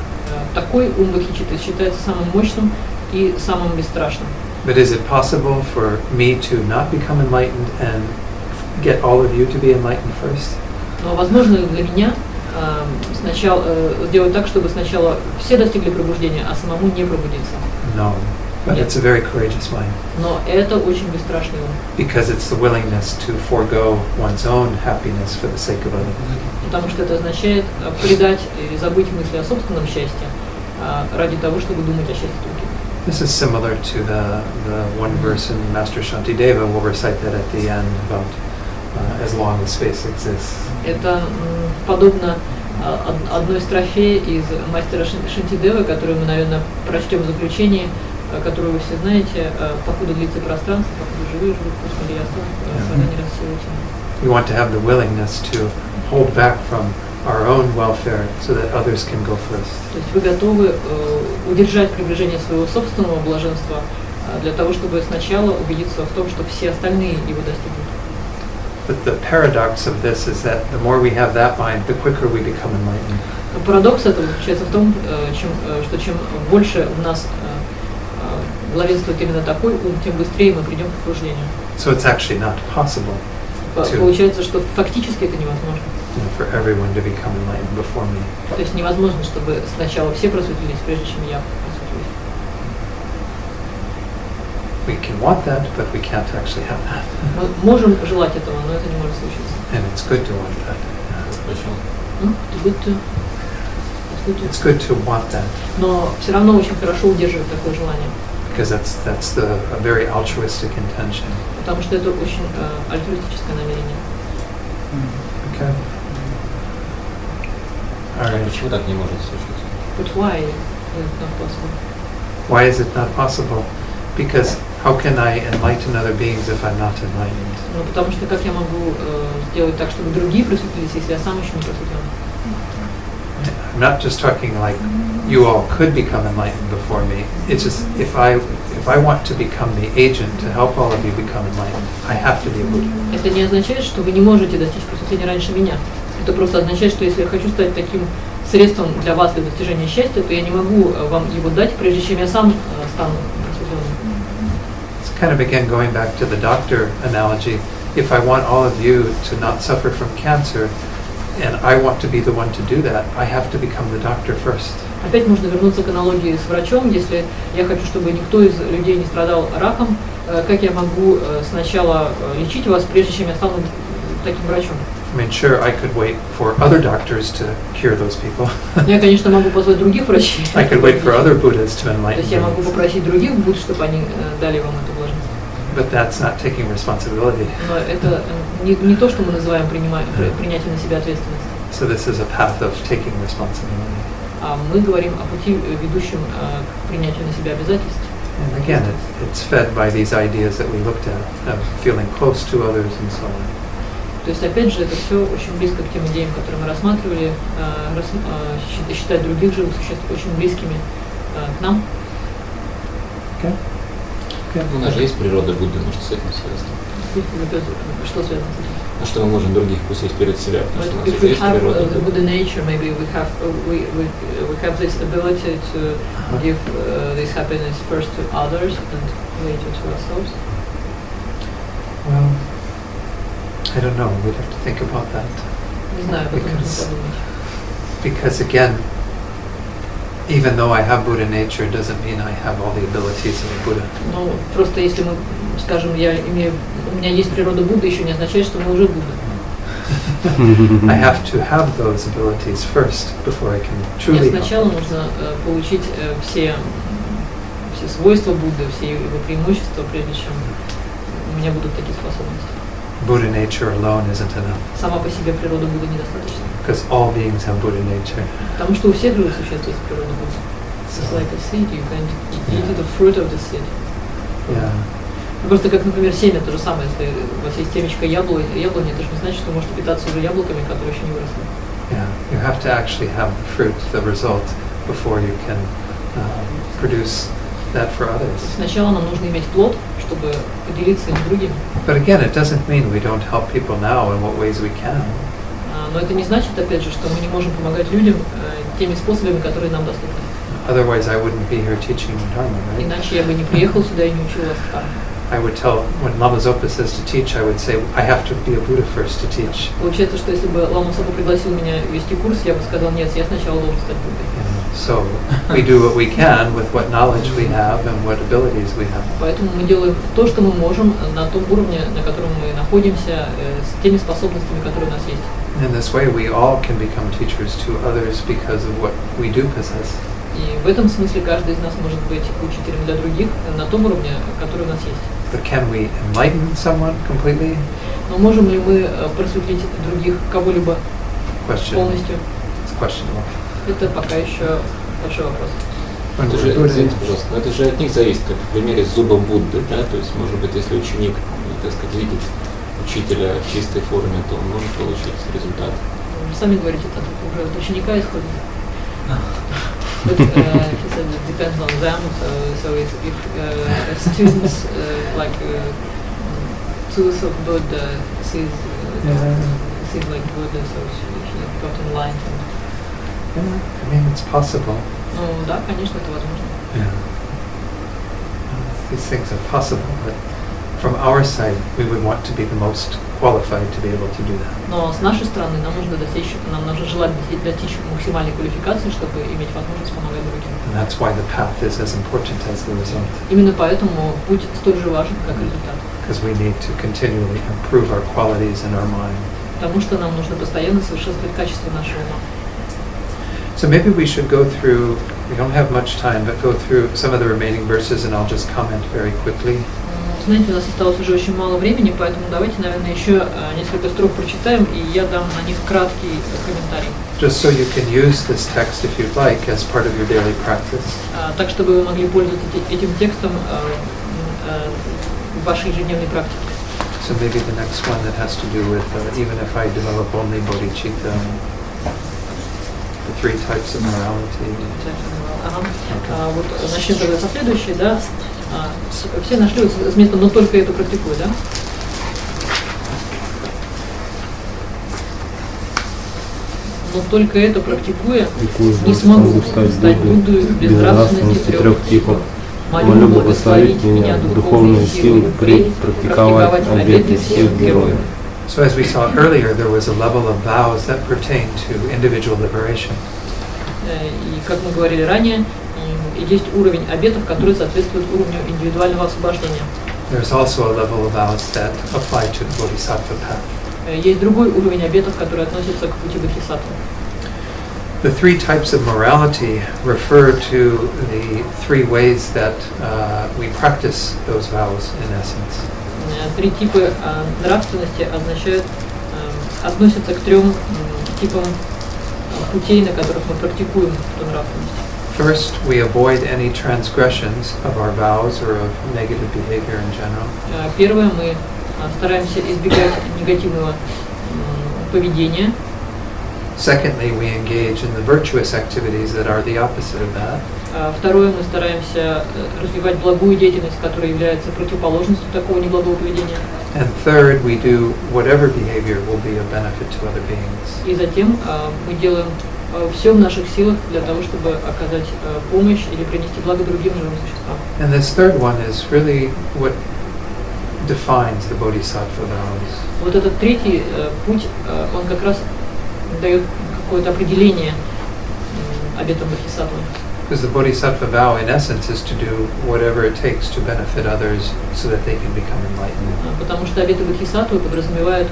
Такой ум бодхичитты считается самым мощным и самым бесстрашным. But is it possible for me to not become enlightened and get all of you to be enlightened first? Но возможно ли для меня сначала сделать так, чтобы сначала все достигли пробуждения, а самому не пробудиться? No, but it's a very courageous mind. Но это очень бесстрашный ум. Because it's the willingness to forego one's own happiness for the sake of others. Потому что это означает предать и забыть мысли о собственном счастье ради того, чтобы думать о счастье других. This is similar to the one verse in Master Shantideva. We'll recite that at the end about as long as space exists. Это подобно одной строфе из мастера Шантидевы, которую мы, наверное, прочтем в заключении, которую вы все знаете, покуда длится пространство, покуда живые живут, пусть Мария вода не рассеется. We want to have the willingness to hold back from our own welfare so that others can go first. То есть вы готовы удержать приближение своего собственного блаженства для того, чтобы сначала убедиться в том, что все остальные его достигнут. But the paradox of this is that the more we have that mind, the quicker we become enlightened. Парадокс этого заключается в том, что чем больше в нас главенствует именно такой ум, тем быстрее мы придем к пробуждению. So it's actually not possible Получается, что фактически это невозможно. For everyone to become enlightened before me. То есть невозможно, чтобы сначала все просветлились, прежде чем я просветлюсь. We can want that, but we can't actually have that. Мы можем желать этого, но это не может случиться. And it's good to want that. It's good to want that. Но все равно очень хорошо удерживать такое желание. Because that's a very altruistic intention. Потому что это очень альтруистическое намерение. Okay. All right. Почему так не может случиться? But why is it not possible? Why is it not possible? Because how can I enlighten other beings if I'm not enlightened? Ну, потому что как я могу сделать так, чтобы другие просветлились, если я сам еще не просветлен? I'm not just talking like you all could become enlightened before me. It's just if I want to become the agent to help all of you become enlightened, I have to be a Buddha. Это не означает, что вы не можете достичь просветления раньше меня. Это просто означает, что если я хочу стать таким средством для вас для достижения счастья, то я не могу вам его дать, прежде чем я сам стану просветленным. It's kind of again going back to the doctor analogy. If I want all of you to not suffer from cancer, and I want to be the one to do that, I have to become the doctor first. Опять можно вернуться к аналогии с врачом. Если я хочу, чтобы никто из людей не страдал раком, как я могу сначала лечить вас, прежде чем я стану таким врачом? I mean, sure, I could wait for other doctors to cure those people. Я, конечно, могу позвать других врачей. I could wait for other Buddhas to То enlighten есть я могу me. попросить других Будд, чтобы они дали вам эту влажность. But that's not taking responsibility. Но это не то, что мы называем принятием на себя ответственности. So this is a path of taking responsibility. А мы говорим о пути, ведущем к принятию на себя обязательств. And again, it's fed by these ideas that we looked at, of feeling close to others and so on. То есть, опять же, это все очень близко к тем идеям, которые мы рассматривали, считать других живых существ очень близкими к нам. Okay? Okay. У нас же есть природа Будды, может, с этим связано. Что связано с этим? А что мы можем других пустить перед себя, потому что у нас If уже we есть have природа the Будды. Buddha nature, maybe we have this ability to give this happiness first to others and later to ourselves. Well, I don't know. We'd have to think about that. Не знаю, об этом нужно подумать. Because again, even though I have Buddha nature, doesn't mean I have all the abilities of a Buddha. Ну, просто если мы скажем, у меня есть природа Будды, еще не означает, что мы уже Будда. I have to have those abilities first before I can truly Мне help. сначала нужно получить все свойства Будды, все его преимущества, прежде чем у меня будут такие способности. Buddha nature alone isn't enough. Сама по себе природа Будды недостаточно. Because all beings have Buddha nature. Потому что у всех живых существ есть природа Будды. It's like a seed, you can eat the fruit of the seed. Yeah. Просто как, например, семя, то же самое, если у вас есть семечко яблони, это же не значит, что вы можете питаться уже яблоками, которые еще не выросли. Yeah, you have to actually have the fruit, the result, before you can produce that for others. Сначала нам нужно иметь плод, чтобы поделиться им с другими. But again, it doesn't mean we don't help people now in what ways we can. Но это не значит, опять же, что мы не можем помогать людям теми способами, которые нам доступны. Otherwise, I wouldn't be here teaching Dharma, right? Иначе я бы не приехал сюда и не учил вас кармы. I would tell, when Lama Zopa says to teach, I would say, I have to be a Buddha first to teach. Получается, что если бы Лама Зопа пригласил меня вести курс, я бы сказал, нет, я сначала должен стать Буддой. So we do what we can with what knowledge we have and what abilities we have. Поэтому мы делаем то, что мы можем на том уровне, на котором мы находимся, с теми способностями, которые у нас есть. In this way, we all can become teachers to others because of what we do possess. И в этом смысле каждый из нас может быть учителем для других на том уровне, который у нас есть. But can we enlighten someone completely? Но можем ли мы просветлить других, кого-либо полностью? It's questionable. Это пока еще большой вопрос. Это же, извините, пожалуйста, но это же от них зависит, как в примере зуба Будды, да, то есть, может быть, если ученик, так сказать, видит учителя в чистой форме, то он может получить результат. Вы сами говорите, это уже от ученика исходит. But he said it depends on them. So if students like tooth of Buddha sees like Buddha, so he got enlightened. Yeah, I mean, it's possible. Ну да, конечно, это возможно. Yeah. These things are possible, but from our side, we would want to be the most qualified to be able to do that. Но с нашей стороны нам нужно желать достичь максимальной квалификации, чтобы иметь возможность помогать другим. And that's why the path is as important as the result. Именно поэтому путь столь же важен, как результат. Because we need to continually improve our qualities in our mind. Потому что нам нужно постоянно совершенствовать качество нашего ума. So maybe we should go through, we don't have much time, but go through some of the remaining verses and I'll just comment very quickly. Знаете, у нас осталось уже очень мало времени, поэтому давайте, наверное, еще несколько строк прочитаем, и я дам на них краткий комментарий. Just so you can use this text if you'd like as part of your daily practice. Так, чтобы вы могли пользоваться этим текстом в вашей ежедневной практике. So maybe the next one that has to do with even if I develop only bodhicitta, the three types of morality. Вот начнем тогда со следующей, да? Все нашли вот с места, но только это практикуют, да? Но только это практикуя, не смогу стать Буддой безнравственности трех типов. Молю благословить меня духовные силы впредь практиковать обеты всех героев. So as we saw earlier, there was a level of vows that pertain to individual liberation. И как мы говорили ранее, и есть уровень обетов, который соответствует уровню индивидуального освобождения. There's also a level of vows that apply to the Bodhisattva path. Есть другой уровень обетов, который относится к пути Бодхисаттвы. The three types of morality refer to the three ways that we practice those vows in essence. Три типа нравственности относятся к трем типам путей, на которых мы практикуем эту нравственность. First, we avoid any transgressions of our vows or of negative behavior in general. Первое, мы стараемся избегать негативного поведения. Secondly, we engage in the virtuous activities that are the opposite of that. Второе, мы стараемся развивать благую деятельность, которая является противоположностью такого неблагого поведения. And third, we do whatever behavior will be of benefit to other beings. И затем мы делаем все в наших силах для того, чтобы оказать помощь или принести благо другим живым существам. And this third one is really what defines the Bodhisattva vows. Вот этот третий путь, он как раз дает какое-то определение обетам Бодхисаттвы. Because the Bodhisattva vow, in essence, is to do whatever it takes to benefit others so that they can become enlightened. Потому что обеты Бодхисаттвы подразумевают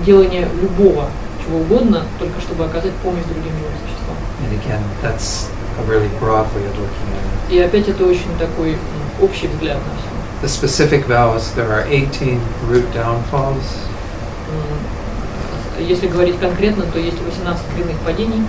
делание любого, чего угодно, только чтобы оказать помощь другим живым существам. And again, that's a really broad way of looking at it. И опять это очень такой общий взгляд на все. The specific vows, there are 18 root downfalls. Если говорить конкретно, то есть 18 коренных падений.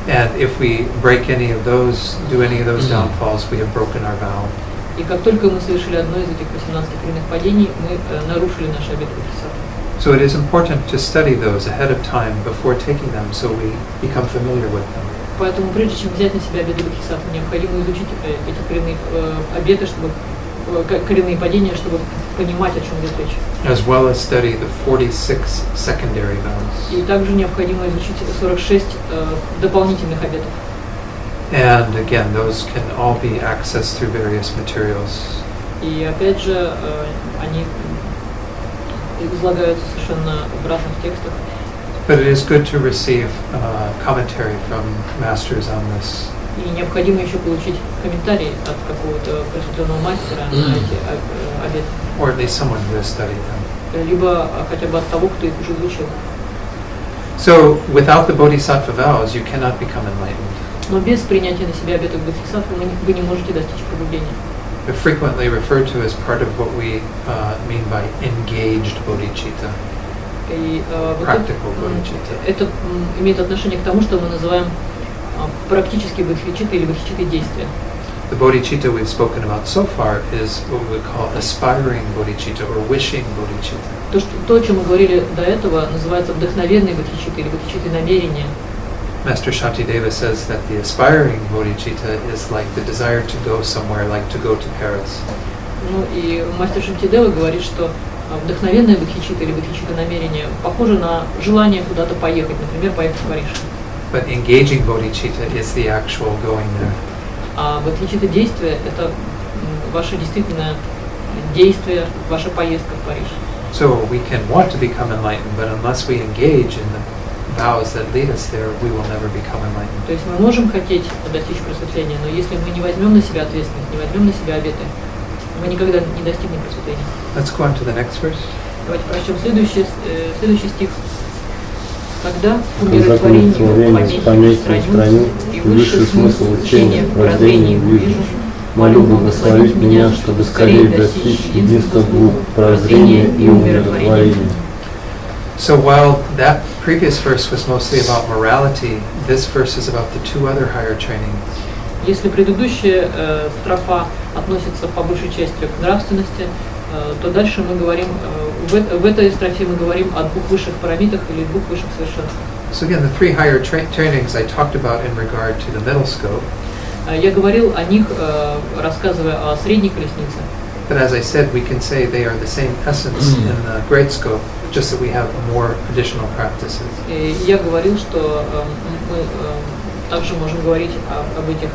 And if we break any of those, do any of those downfalls, we have broken our vow. И как только мы совершили одно из этих 18 коренных падений, мы нарушили наши обеты Бодхисаттвы. So it is important to study those ahead of time before taking them, so we become familiar with them. Поэтому прежде чем взять на себя обеты Бодхисаттвы, необходимо изучить эти коренные обеты, чтобы коренные падения, чтобы понимать, о чем идет речь. As well as study the 46 secondary vows. И также необходимо изучить 46 дополнительных обетов. And again, those can all be accessed through various materials. И опять же, они излагаются совершенно в разных текстах. But it is good to receive commentary from masters on this. И необходимо еще получить комментарий от какого-то просветленного мастера на эти обеты. Or at least someone who has studied them. Либо хотя бы от того, кто их уже изучил. So, without the Bodhisattva vows, you cannot become enlightened. Но без принятия на себя обетов Бодхисаттвы вы не можете достичь пробуждения. They're frequently referred to as part of what we mean by engaged bodhicitta, practical bodhicitta. Это имеет отношение к тому, что мы называем практические бодхичитты или бодхичитты действия. The bodhicitta we've spoken about so far is what we would call aspiring bodhicitta or wishing bodhicitta. То, о чем мы говорили до этого, называется вдохновенные бодхичитты или бодхичитты намерения. Master Shantideva says that the aspiring bodhicitta is like the desire to go somewhere, like to go to Paris. Ну и мастер Шантидева говорит, что вдохновенная бодхичитта или бодхичитта намерения похоже на желание куда-то поехать, например, поехать в Париж. But engaging bodhicitta is the actual going there. А бодхичитта действия – это ваше действительное действие, ваша поездка в Париж. So we can want to become enlightened, but unless we engage in the vows that lead us there, we will never become enlightened. То есть мы можем хотеть достичь просветления, но если мы не возьмем на себя ответственность, не возьмем на себя обеты, мы никогда не достигнем просветления. Let's go on to the next verse. Давайте прочтем следующий стих. Когда умиротворение помехи устраню, и высший смысл учения в прозрении увижу, молю благословить меня, чтобы скорее достичь единства двух – прозрения и умиротворения. So while that previous verse was mostly about morality, this verse is about the two other higher trainings. Если предыдущая строфа относится по большей части к нравственности, то дальше мы говорим, в этой строфе мы говорим о двух высших парамитах или двух высших совершенствах. So again, the three higher trainings I talked about in regard to the middle scope. Я говорил о них, рассказывая о средней колеснице. But as I said, we can say they are the same essence in the great scope, just that we have more additional practices. И я говорил, что мы также можем говорить об этих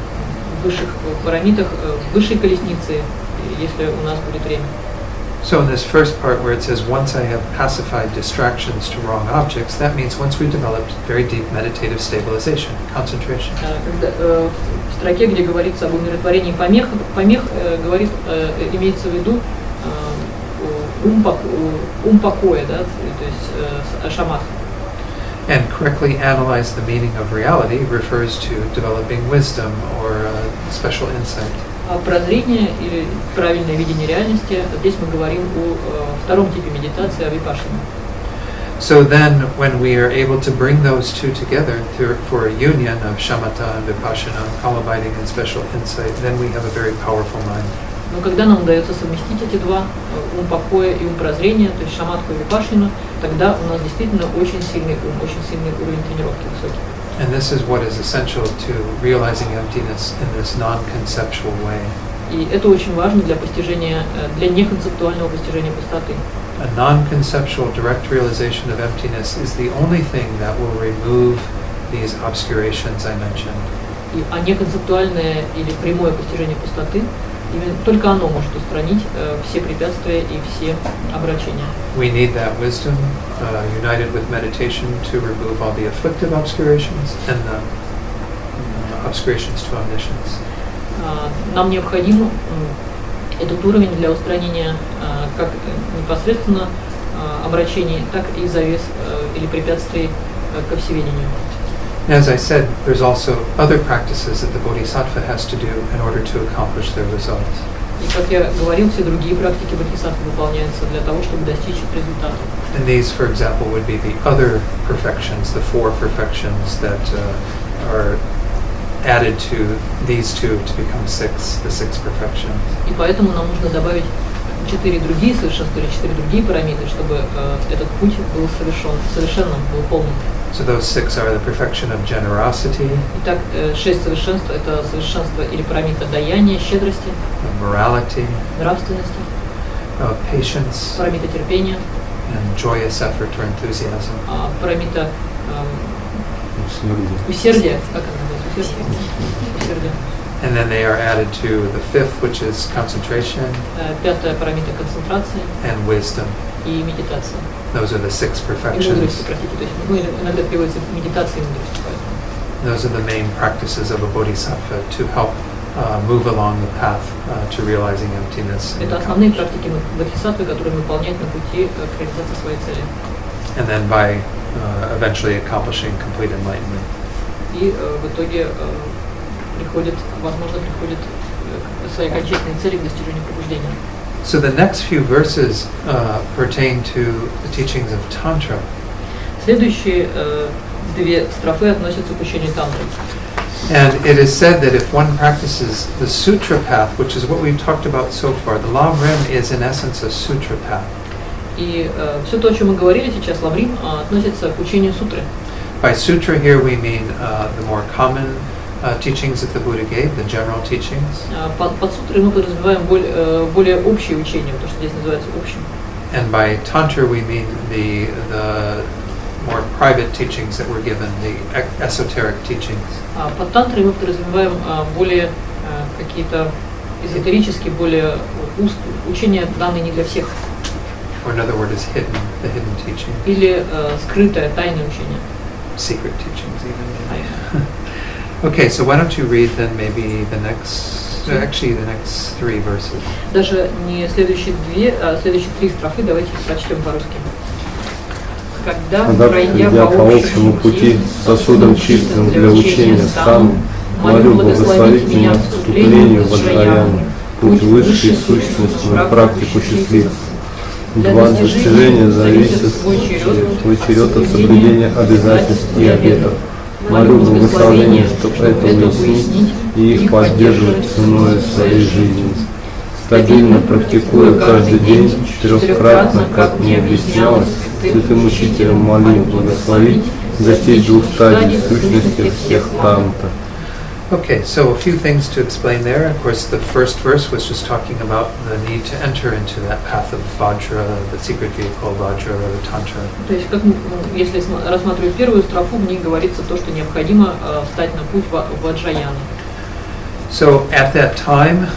высших парамитах, высшей колеснице, если у нас будет время. So in this first part where it says, once I have pacified distractions to wrong objects, that means once we've developed very deep meditative stabilization, concentration. В строке, где говорится об умиротворении помех, говорит, имеется в виду ум покоя, да, то есть шамат. And correctly analyze the meaning of reality refers to developing wisdom or special insight. Прозрение или правильное видение реальности, здесь мы говорим о втором типе медитации, о випашане. So then, when we are able to bring those two together for a union of shamatha and vipassana, calm abiding and special insight, then we have a very powerful mind. Но когда нам удается совместить эти два, ум покоя и ум прозрения, то есть шаматху и випашану, тогда у нас действительно очень сильный ум, очень сильный уровень тренировки высокий. And this is what is essential to realizing emptiness in this non-conceptual way. И это очень важно для постижения, для неконцептуального постижения пустоты. A non-conceptual direct realization of emptiness is the only thing that will remove these obscurations I mentioned. А неконцептуальное или прямое постижение пустоты, именно только оно может устранить все препятствия и все обращения. We need that wisdom united with meditation to remove all the afflictive obscurations and the obscurations to omniscience. Нам необходим этот уровень для устранения как непосредственно обращений, так и завес или препятствий ко всеведению. As I said, there's also other practices that the Bodhisattva has to do in order to accomplish their results. И как я говорил, все другие практики бодхисаттвы выполняются для того, чтобы достичь результата. And these, for example, would be the other perfections, the four perfections that are added to these two to become six, the six perfections. И поэтому нам нужно добавить 4 другие совершенства или 4 другие параметры, чтобы этот путь был совершенным, был полным. So those six are the perfection of generosity, Итак, 6 совершенств – это совершенство или параметр даяния, щедрости, of morality, нравственности, of patience, параметр терпения, and joyous effort or enthusiasm. параметр усердия, как это называется, усердие. And then they are added to the fifth, which is concentration, Пятое – параметр концентрации and wisdom. и медитация. Those are the six И мудрости, perfections. простите, то есть иногда переводится медитация и мудрость, поэтому. Those are the main practices of a bodhisattva to help move along the path to realizing emptiness. And Это основные практики бодхисаттвы, которые он выполняет на пути к реализации своей цели. and then by eventually accomplishing complete enlightenment. И в итоге возможно, приходит к своей окончательной цели, к достижению пробуждения. So the next few verses pertain to the teachings of Tantra. Следующие две строфы относятся к учению тантры. And it is said that if one practices the sutra path, which is what we've talked about so far, the Lamrim is in essence a sutra path. И все то, о чем мы говорили сейчас, Ламрим, относится к учению сутры. By sutra here we mean the more common teachings that the Buddha gave, the general teachings. Под сутрой мы подразумеваем более общие учения, то, что здесь называется общим. And by Tantra we mean the more private teachings that were given, the esoteric teachings. Под тантрой мы подразумеваем более какие-то эзотерические, более учения, данные не для всех. Or another word is hidden, the hidden teaching. Или скрытое, тайное учение. Secret teachings even. Okay, so why don't you read then maybe the next three verses. Даже не следующие две, а следующие три строфы давайте прочтем по-русски. Когда, пройдя по общему пути, сосудом чистым для учения стану, молю благословить меня к вступлению в Аджраяну, путь высшей сущностную практику счастливца. Два достижения зависят свой черед от соблюдения обязательств и обетов. Молю благословения, чтобы это уяснить и их поддерживать ценой своей жизни. Стабильно практикуя каждый день, четырехкратно, как мне объяснялось, святым учителем молю благословить, достичь двух стадий сущности всех танта. Okay, so a few things to explain there. Of course, the first verse was just talking about the need to enter into that path of Vajra, the secret vehicle of Vajra or the Tantra. То есть, если рассматривать первую строфу, в ней говорится то, что необходимо встать на путь в Аджраяну. So at that time,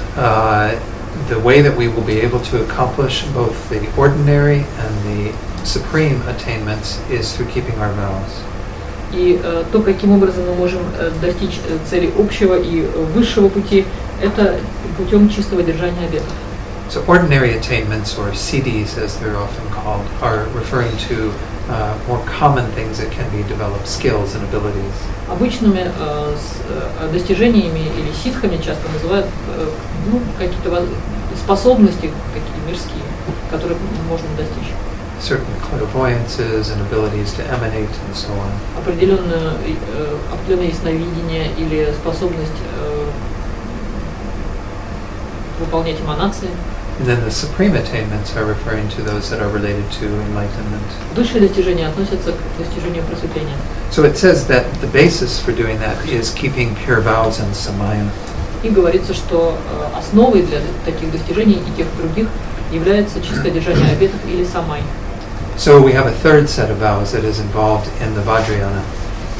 the way that we will be able to accomplish both the ordinary and the supreme attainments is through keeping our vows. И то, каким образом мы можем достичь цели общего и высшего пути, это путем чистого держания обетов. So ordinary attainments, or CDs as they're often called, are referring to more common things that can be developed, skills and abilities. Обычными достижениями или ситхами часто называют какие-то способности, такие мирские, которые можно достичь. Certain clairvoyances and abilities to emanate and so on. Определенное ясновидение или способность выполнять эманации. And then the supreme attainments are referring to those that are related to enlightenment. Высшие достижения относятся к достижению просветления. So it says that the basis for doing that is keeping pure vows and samaya. И говорится, что основой для таких достижений и тех других является чистое держание обетов или самай. So we have a third set of vows that is involved in the Vajrayana.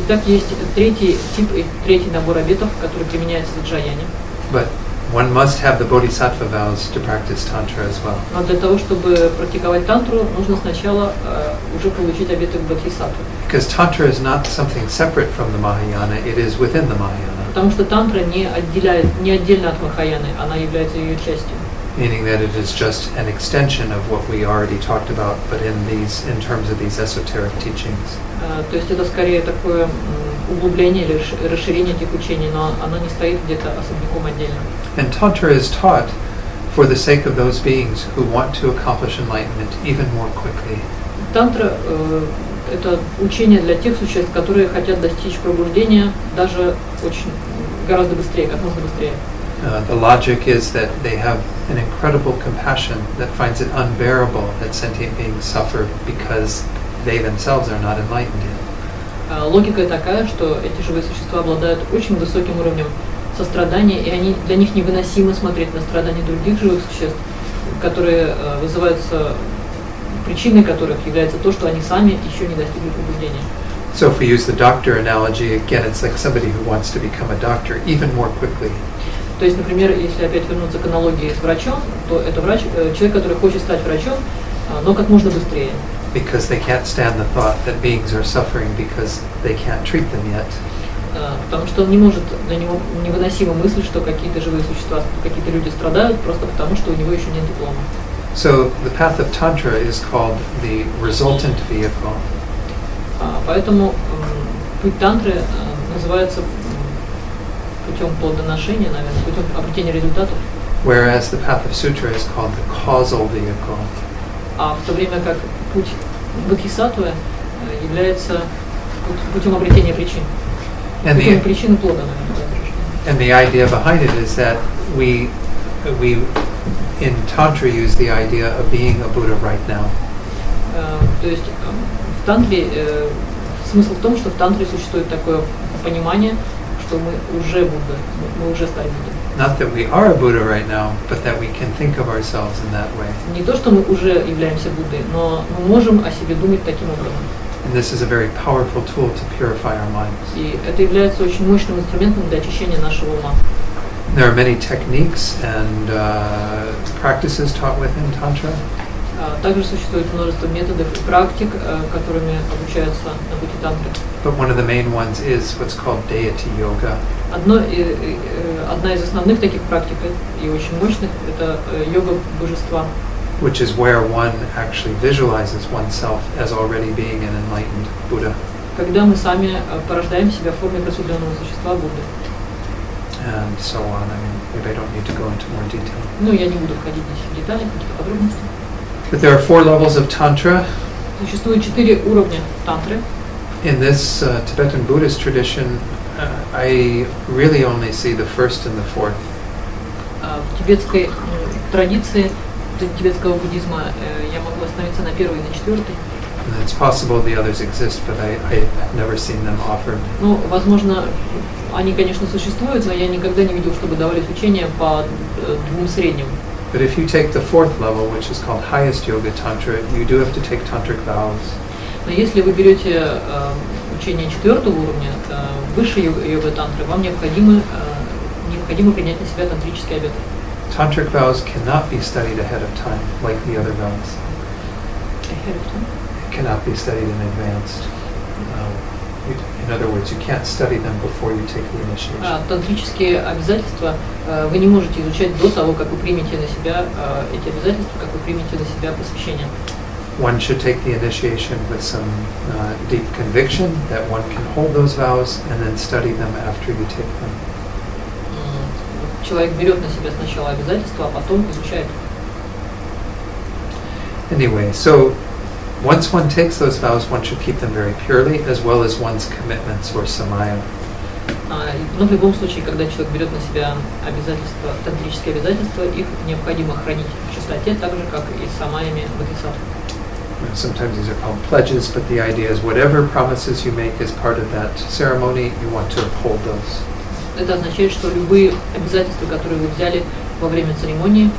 Итак, есть третий тип и третий набор обетов, который применяется в джаяне. But one must have the bodhisattva vows to practice tantra as well. Но для того, чтобы практиковать тантру, нужно сначала уже получить обеты бодхисаттвы. Because tantra is not something separate from the Mahayana, it is within the Mahayana. Потому что тантра не отдельно от Махаяны, она является ее частью. Meaning that it is just an extension of what we already talked about, but in terms of these esoteric teachings. То есть это скорее такое углубление или расширение этих учений, но оно не стоит где-то особняком отдельно. And tantra is taught for the sake of those beings who want to accomplish enlightenment even more quickly. Тантра это учение для тех существ, которые хотят достичь пробуждения даже гораздо быстрее, как можно быстрее. The logic is that they have an incredible compassion that finds it unbearable that sentient beings suffer because they themselves are not enlightened yet. Логика такая, что эти живые существа обладают очень высоким уровнем сострадания, и для них невыносимо смотреть на страдания других живых существ, которые вызываются, причиной которых является то, что они сами еще не достигли пробуждения. So if we use the doctor analogy, again, it's like somebody who wants to become a doctor even more quickly. То есть, например, если опять вернуться к аналогии с врачом, то это человек, который хочет стать врачом, но как можно быстрее. Because they can't stand the thought that beings are suffering because they can't treat them yet. Потому что он не может, для него невыносима мысль, что какие-то живые существа, какие-то люди страдают просто потому, что у него еще нет диплома. So the path of Tantra is called the resultant vehicle. Поэтому путь тантры называется путем плодоношения, наверное, путем обретения результатов. Whereas the path of Sutra is called the causal vehicle. А в то время как путь бодхисаттвы является путем обретения причин. Путем причин и плода, наверное. And the idea behind it is that we in Tantra use the idea of being a Buddha right now. То есть в тантре смысл в том, что в тантре существует такое понимание, что мы уже Будда, мы уже стали Буддой. Not that we are a Buddha right now, but that we can think of ourselves in that way. Не то, что мы уже являемся Буддой, но мы можем о себе думать таким образом. And this is a very powerful tool to purify our minds. И это является очень мощным инструментом для очищения нашего ума. There are many techniques and practices taught within Tantra. Также существует множество методов и практик, которыми обучаются на пути тантры. But one of the main ones is what's called deity yoga. Одна из основных таких практик и очень мощных – это йога божества. Which is where one actually visualizes oneself as already being an enlightened Buddha. Когда мы сами порождаем себя в форме просветленного существа Будды. And so on. I mean, maybe I don't need to go into more detail. Ну, я не буду входить здесь в детали, какие-то подробности. But there are 4 levels of Tantra. Существует 4 уровня тантры. In this Tibetan Buddhist tradition, I really only see the first and the fourth. В тибетской традиции тибетского буддизма я могу остановиться на первой и на четвертой. And it's possible the others exist, but I've never seen them offered. Ну, возможно, они, конечно, существуют, но я никогда не видел, чтобы давались учения по двум средним. But if you take the 4th level, which is called highest yoga tantra, you do have to take tantric vows. Но если вы берете учение 4-го уровня, высшей йога тантры, вам необходимо принять на себя тантрический обет. tantric vows cannot be studied ahead of time like the other vows. Ahead of time? It cannot be studied in advance. In other words, you can't study them before you take the initiation. Тантрические обязательства вы не можете изучать до того, как вы примете на себя эти обязательства, как вы примете на себя посвящение. One should take the initiation with some deep conviction that one can hold those vows and then study them after you take them. Человек берет на себя сначала обязательства, а потом изучает. Anyway, so once one takes those vows, one should keep them very purely, as well as one's commitments or samaya. Но в любом случае, когда человек берет на себя обязательства, тантрические обязательства, их необходимо хранить в чистоте, так же, как и с самаями бодхисаттв. Sometimes these are called pledges, but the idea is whatever promises you make as part of that ceremony, you want to uphold those. Это означает, что любые обязательства, которые вы взяли во время церемонии,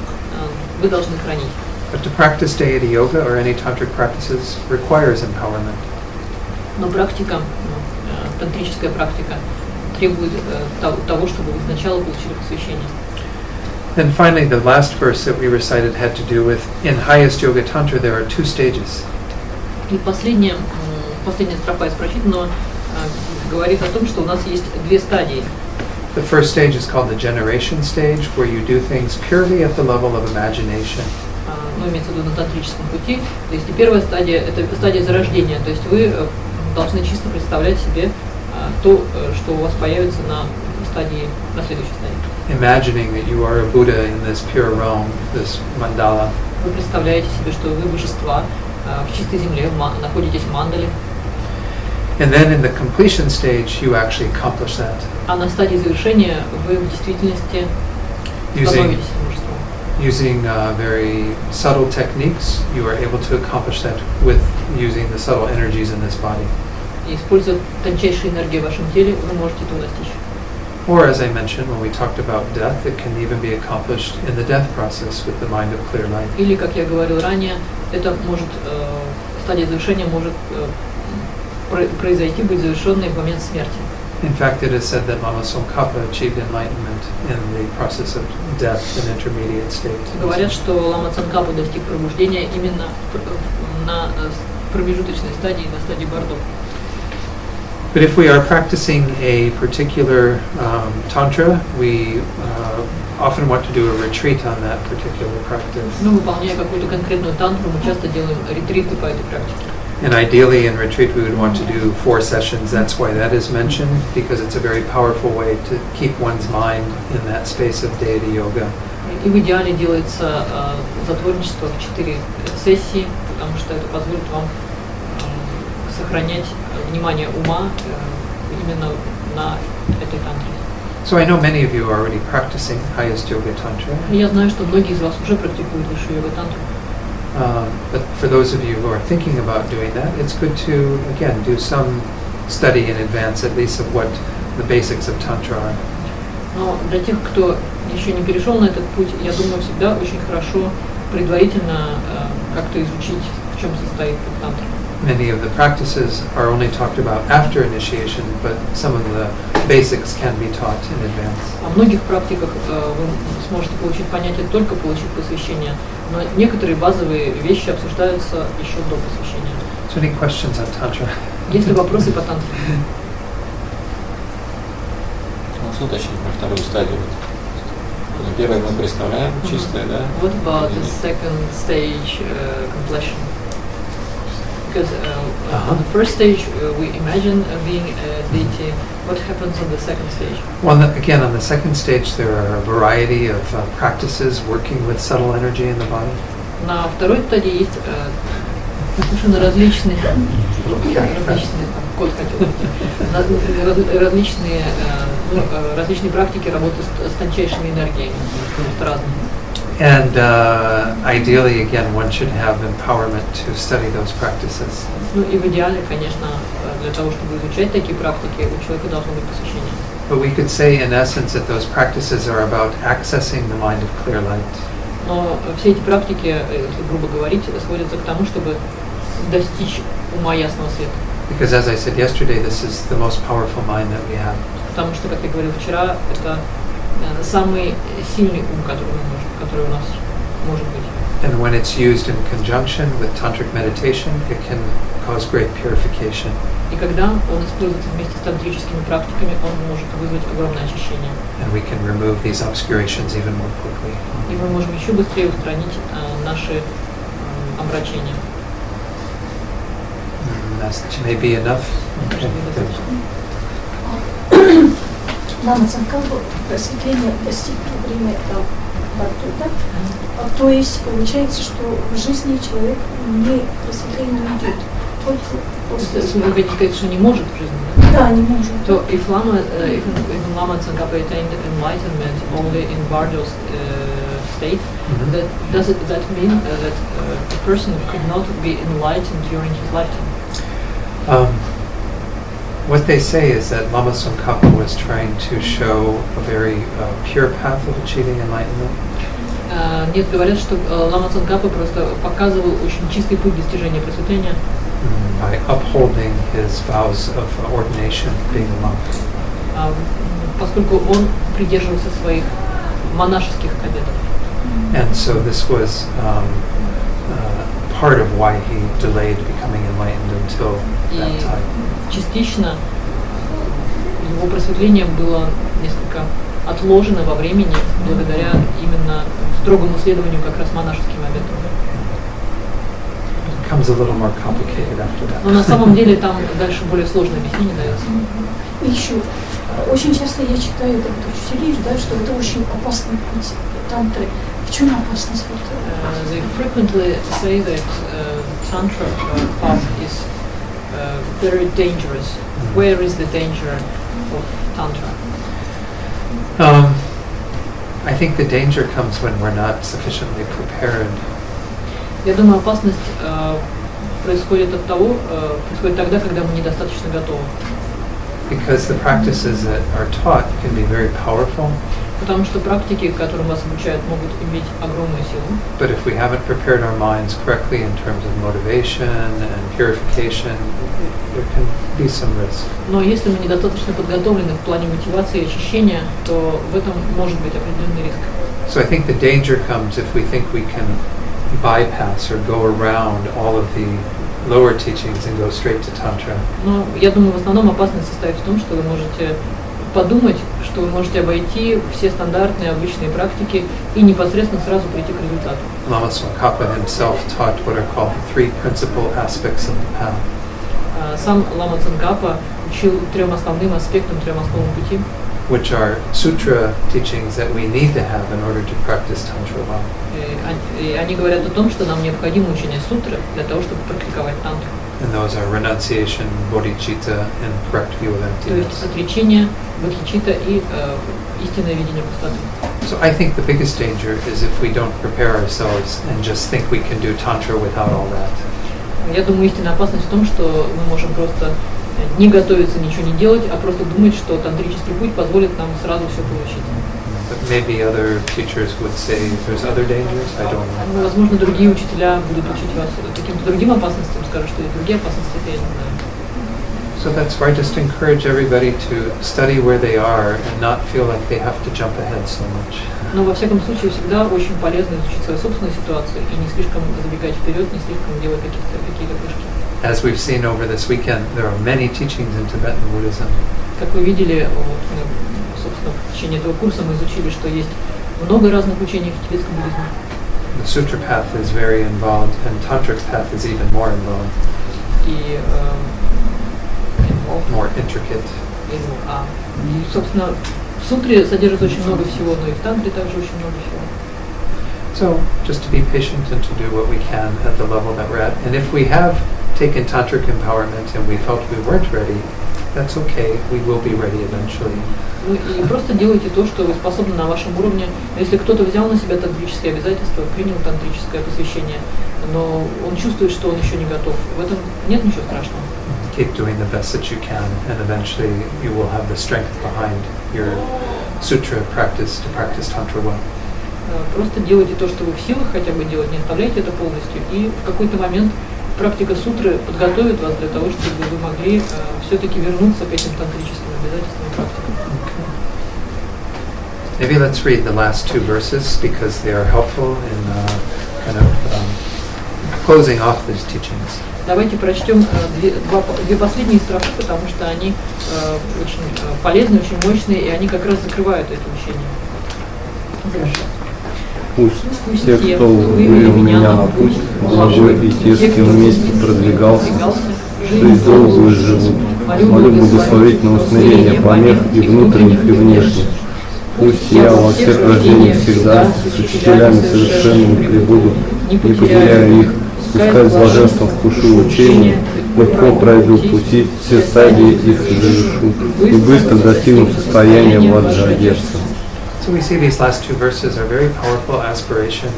вы должны хранить. But to practice deity yoga or any tantric practices requires empowerment. Но практика, тантрическая практика, требует того, чтобы вы сначала получили посвящение. And finally, the last verse that we recited had to do with, in highest yoga tantra, there are two stages. И последняя строфа из прочитанного говорит о том, что у нас есть две стадии. The first stage is called the generation stage, where you do things purely at the level of imagination. Ну, имеется в виду на тантрическом пути. То есть и первая стадия – это стадия зарождения. То есть вы должны чисто представлять себе то, что у вас появится на следующей стадии. Imagining that you are a Buddha in this pure realm, this mandala. Вы представляете себе, что вы божества в чистой земле, находитесь в мандале. And then in the completion stage, you actually accomplish that. А на стадии завершения вы в действительности становитесь божеством. Using very subtle techniques, you are able to accomplish that with using the subtle energies in this body. И используя тончайшие энергии в вашем теле, вы можете этого достичь. Or, as I mentioned, when we talked about death, it can even be accomplished in the death process with the mind of clear light. Или, как я говорил ранее, это может, стадия завершения может произойти, быть завершенной в момент смерти. In fact, it is said that Lama Tsongkhapa achieved enlightenment in the process of death in intermediate state. Говорят, что Лама Цонкапа достиг пробуждения именно на промежуточной стадии, на стадии Бардо. But if we are practicing a particular tantra, we often want to do a retreat on that particular practice. Ну, выполняя какую-то конкретную тантру, мы часто делаем ретриты по этой практике. And ideally in retreat we would want to do 4 sessions. That's why that is mentioned, because it's a very powerful way to keep one's mind in that space of deity yoga. И в идеале делается затворничество в 4 сессии, потому что это позволит вам сохранять внимание ума именно на этой тантре. So I know many of you are already practicing highest yoga tantra. Я знаю, что многие из вас уже практикуют высшую йога-тантру. But for those of you who are thinking about doing that, it's good to, again, do some study in advance, at least of what the basics of Tantra are. Но для тех, кто еще не перешел на этот путь, я думаю, всегда очень хорошо предварительно как-то изучить, в чем состоит тантра. Many of the practices are only talked about after initiation, but some of the basics can be taught in advance. О многих практиках вы сможете получить понятие только получив посвящение, но некоторые базовые вещи обсуждаются еще до посвящения. So any questions on Tantra? Есть ли вопросы по тантре? Ну, уточнить про вторую стадию. Первое мы представляем чистое, да? What about the second stage completion? Because on the first stage we imagine being a deity. What happens on the second stage? Well, again, on the second stage there are a variety of practices working with subtle energy in the body. На второй стадии есть совершенно различные практики работы с тончайшими энергиями, просто разные. And ideally, again, one should have empowerment to study those practices. Ну и в идеале, конечно, для того, чтобы изучать такие практики, у человека должно быть посвящение. But we could say, in essence, that those practices are about accessing the mind of clear light. Но все эти практики, если грубо говорить, сводятся к тому, чтобы достичь ума ясного света. Because, as I said yesterday, this is the most powerful mind that we have. Потому что, как я говорил вчера, это самый сильный ум, который у нас может быть. And when it's used in conjunction with tantric meditation, it can cause great purification. И когда он используется вместе с тантрическими практиками, он может вызвать огромное очищение. And we can remove these obscurations even more quickly. И мы можем еще быстрее устранить наши омрачения. That may be enough. Лама Цанкапа просветление достиг во время Бартута. То есть получается, что в жизни человек не просветление не идет. Если вы хотите сказать, что не может в жизни, да, не может. То if Lama Tsongkhapa attained enlightenment only in Bardo's state, does that mean that a person could not be enlightened during his lifetime? What they say is that Lama Tsongkhapa was trying to show a very pure path of achieving enlightenment. Нет, говорят, что Лама Цанкапа просто показывал очень чистый путь достижения просветления. By upholding his vows of ordination, being a monk. Поскольку он придерживался своих монашеских обетов. And so this was part of why he delayed becoming enlightened until that time. Частично его просветление было несколько отложено во времени благодаря именно строгому следованию как раз монашеским обетам. Becomes a little more complicated after that. Но на самом деле там дальше более сложное объяснение дается. Еще очень часто я читаю от учителей, да, что это очень опасный путь тантры. В чем опасность? They frequently say that tantra path is very dangerous. Where is the danger of tantra? I think the danger comes when we're not sufficiently prepared. Я думаю, опасность происходит тогда, когда мы недостаточно готовы. Because the practices that are taught can be very powerful. Потому что практики, которым вас обучают, могут иметь огромную силу. But if we haven't prepared our minds correctly in terms of motivation and purification, there can be some risk. Но если мы недостаточно подготовлены в плане мотивации и очищения, то в этом может быть определенный риск. So I think the danger comes if we think we can bypass or go around all of the lower teachings and go straight to Tantra. Но я думаю, в основном опасность состоит в том, что вы можете подумать, что вы можете обойти все стандартные обычные практики и непосредственно сразу прийти к результату. Lama Tsongkhapa himself taught what are called the three principal aspects of the path. Сам Лама Цанкапа учил трем основным аспектам, трем основам пути, which are sutra teachings that we need to have in order to practice Tantra well. И они говорят о том, что нам необходимо учение сутры для того, чтобы практиковать тантру. And those are renunciation, bodhicitta, and correct view of То есть emptiness. отречение, бодхичитта и истинное видение пустоты. So I think the biggest danger is if we don't prepare ourselves and just think we can do Tantra without all that. Я думаю, истинная опасность в том, что мы можем просто не готовиться, ничего не делать, а просто думать, что тантрический путь позволит нам сразу все получить. But maybe other teachers would say there's other dangers. I don't know. Возможно, другие учителя будут учить вас каким-то другим опасностям, скажут, что есть другие опасности, это я не знаю. So that's why I just encourage everybody to study where they are and not feel like they have to jump ahead so much. Но во всяком случае всегда очень полезно изучить свою собственную ситуацию и не слишком забегать вперед, не слишком делать какие-то прыжки. As we've seen over this weekend, there are many teachings in Tibetan Buddhism. Как вы видели, собственно, в течение этого курса мы изучили, что есть много разных учений в тибетском буддизме. The sutra path is very involved, and tantric path is even more involved. И more intricate. И, собственно, в сутре содержится очень много всего, но и в тантре также очень много всего. So, just to be patient and to do what we can at the level that we're at. And if we have taken tantric empowerment and we felt we weren't ready, that's okay. We will be ready eventually. Ну и просто делайте то, что вы способны на вашем уровне. Если кто-то взял на себя тантрические обязательства, принял тантрическое посвящение, но он чувствует, что он еще не готов, в этом нет ничего страшного. Keep doing the best that you can, and eventually you will have the strength behind your sutra practice to practice tantra well. Просто делайте то, что вы в силах хотя бы делать, не оставляйте это полностью, и в какой-то момент практика сутры подготовит вас для того, чтобы вы могли все-таки вернуться к этим тантрическим обязательствам и практикам. Maybe let's read the last two verses because they are helpful in kind of closing off these teachings. Давайте прочтем две последние строфы, потому что они очень полезны, очень мощные, и они как раз закрывают это учение. Пусть те, кто вывел меня на путь, благой, и те, с кем вместе продвигался, жизнь долгую живут. Молю благословить на усмирение помех и внутренних, и внешних. Пусть я во всех рождениях всегда с учителями совершенными пребуду, не потеряя их, пускай с блаженством вкушу учения, легко пройду пути, все стадии их завершу, и быстро достигну состояния владжаодержца. So we see these last two verses are very powerful aspirations.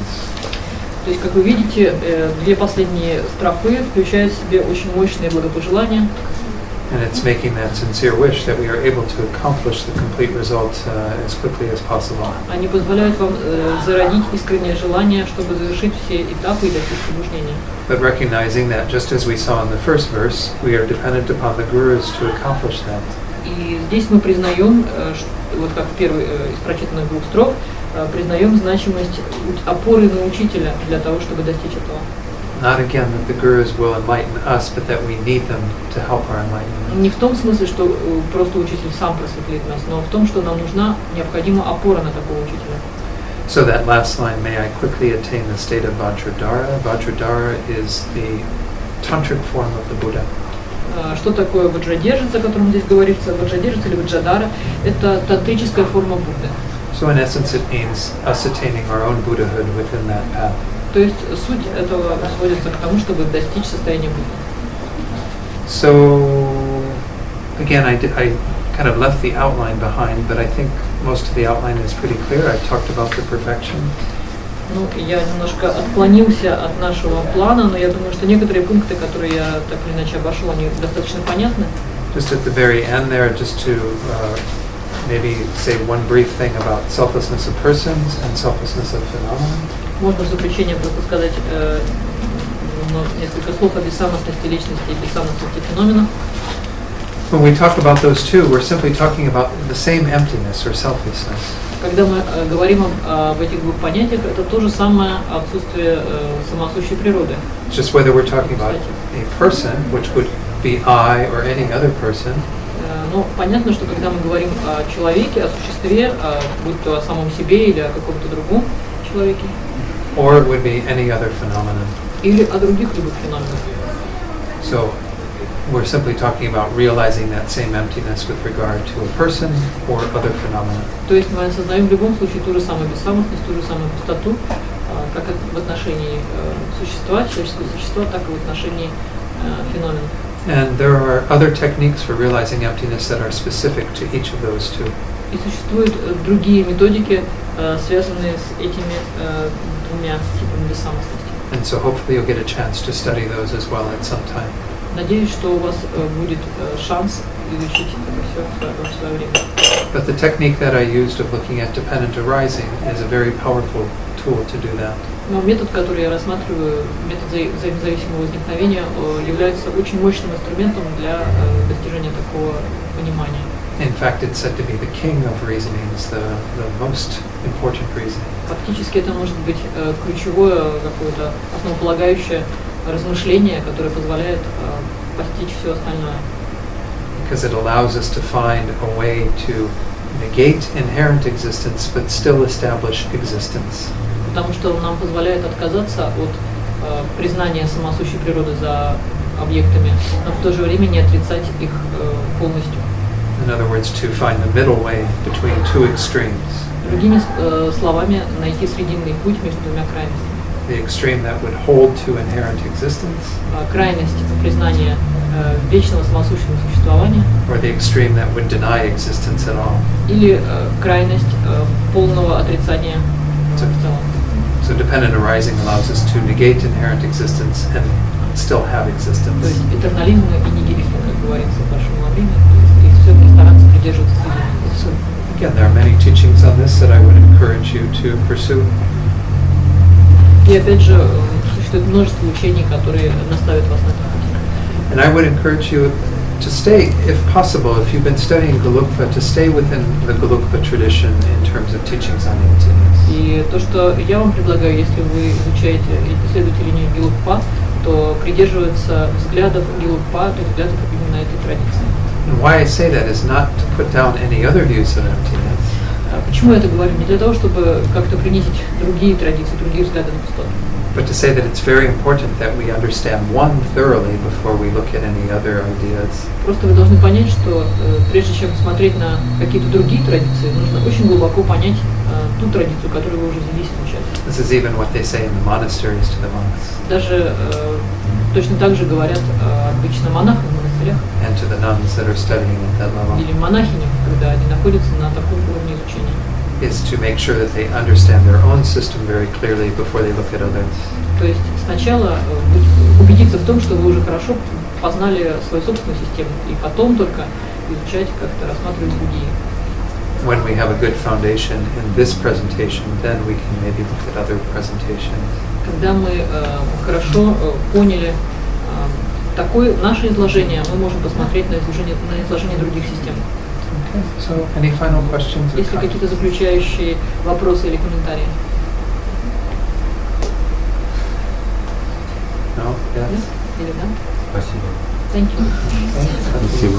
То есть, как вы видите, две последние строфы включают в себе очень мощные благопожелания. And it's making that sincere wish that we are able to accomplish the complete result as quickly as possible. Они позволяют вам зародить искреннее желание, чтобы завершить все этапы и достичь пробуждения. But recognizing that just as we saw in the first verse, we are dependent upon the gurus to accomplish that. И здесь мы признаем, вот как в первой из прочитанных двух строф, признаем значимость опоры на учителя для того, чтобы достичь этого. Not again that the gurus will enlighten us, but that we need them to help our enlightenment. Не в том смысле, что просто учитель сам просветлит нас, но в том, что нам нужна необходима опора на такого учителя. So that last line, may I quickly attain the state of Vajradhara. Vajradhara is the tantric form of the Buddha. Что такое ваджрадержец, о котором здесь говорится, ваджрадержец или ваджадара, это тантрическая форма Будды. So in essence it means us attaining our own Buddhahood within that path. То есть суть этого сводится к тому, чтобы достичь состояния Будды. So again, I kind of left the outline behind, but I think most of the outline is pretty clear. I've talked about the perfection. Ну, я немножко отклонился от нашего плана, но я думаю, что некоторые пункты, которые я так или иначе обошел, они достаточно понятны. Just at the very end there, just to maybe say one brief thing about selflessness of persons and selflessness of phenomena. Можно в заключение просто сказать несколько слов о бессамостности личности и бессамостности феномена. When we talk about those two, we're simply talking about the same emptiness or selflessness. Когда мы говорим об этих двух понятиях, это то же самое отсутствие самосущей природы. Just whether we're talking about a person, which would be I or any other person. Но понятно, что когда мы говорим о человеке, о существе, будь то о самом себе или о каком-то другом человеке, or it would be any other phenomenon. Или о других любых феноменах. So we're simply talking about realizing that same emptiness with regard to a person or other phenomena. То есть мы осознаем в любом случае ту же самую бессамостность, ту же самую пустоту, как в отношении существа, человеческого существа, так и в отношении феномена. And there are other techniques for realizing emptiness that are specific to each of those two. И существуют другие методики, связанные с этими двумя типами бессамостности. And so hopefully you'll get a chance to study those as well at some time. Надеюсь, что у вас будет шанс изучить это все в свое время. But the technique that I used of looking at dependent arising is a very powerful tool to do that. Но метод, который я рассматриваю, метод взаимозависимого возникновения, является очень мощным инструментом для достижения такого понимания. In fact, it's said to be the king of reasonings, the most important reasoning. Фактически это может быть ключевое какое-то основополагающее размышление, которое позволяет постичь все остальное. Because it allows us to find a way to negate inherent existence, but still establish existence. Потому что он нам позволяет отказаться от признания самосущей природы за объектами, но в то же время не отрицать их полностью. In other words, to find the middle way between two extremes. Другими словами, найти срединный путь между двумя крайностями. The extreme that would hold to inherent existence. Крайность признания вечного самосущего существования. Or the extreme that would deny existence at all. Или крайность полного отрицания в целом. So dependent arising allows us to negate inherent existence and still have existence. То есть этернализм и нигилизм, как говорится в нашем Ламриме, то есть все-таки стараться придерживаться срединного. So again, there are many teachings on this that I would encourage you to pursue. И опять же, существует множество учений, которые наставят вас на этом пути. And I would encourage you to stay, if possible, if you've been studying Gelugpa, to stay within the Gelugpa tradition in terms of teachings on emptiness. И то, что я вам предлагаю, если вы изучаете и исследуете линию Gelugpa, то придерживаться взглядов Gelugpa, то есть взглядов именно этой традиции. And why I say that is not to put down any other views of emptiness. Почему я это говорю? Не для того, чтобы как-то принизить другие традиции, другие взгляды на пустоту. But to say that it's very important that we understand one thoroughly before we look at any other ideas. Просто вы должны понять, что прежде чем смотреть на какие-то другие традиции, нужно очень глубоко понять ту традицию, которую вы уже взялись изучать. This is even what they say in the monasteries to the monks. Даже точно так же говорят обычно монахам в монастырях. And to the nuns that are studying at that level. Или монахиням, когда они находятся на таком уровне изучения. Is to make sure that they understand their own system very clearly before they look at others. То есть сначала убедиться в том, что вы уже хорошо познали свою собственную систему, и потом только изучать, как-то рассматривать другие. When we have a good foundation in this presentation, then we can maybe look at other presentations. Когда мы хорошо поняли такое наше изложение, мы можем посмотреть на изложение других систем. Okay, so any final questions? Есть ли какие-то заключающие вопросы или комментарии? No? Yes? Или да? Спасибо. Thank you. Спасибо.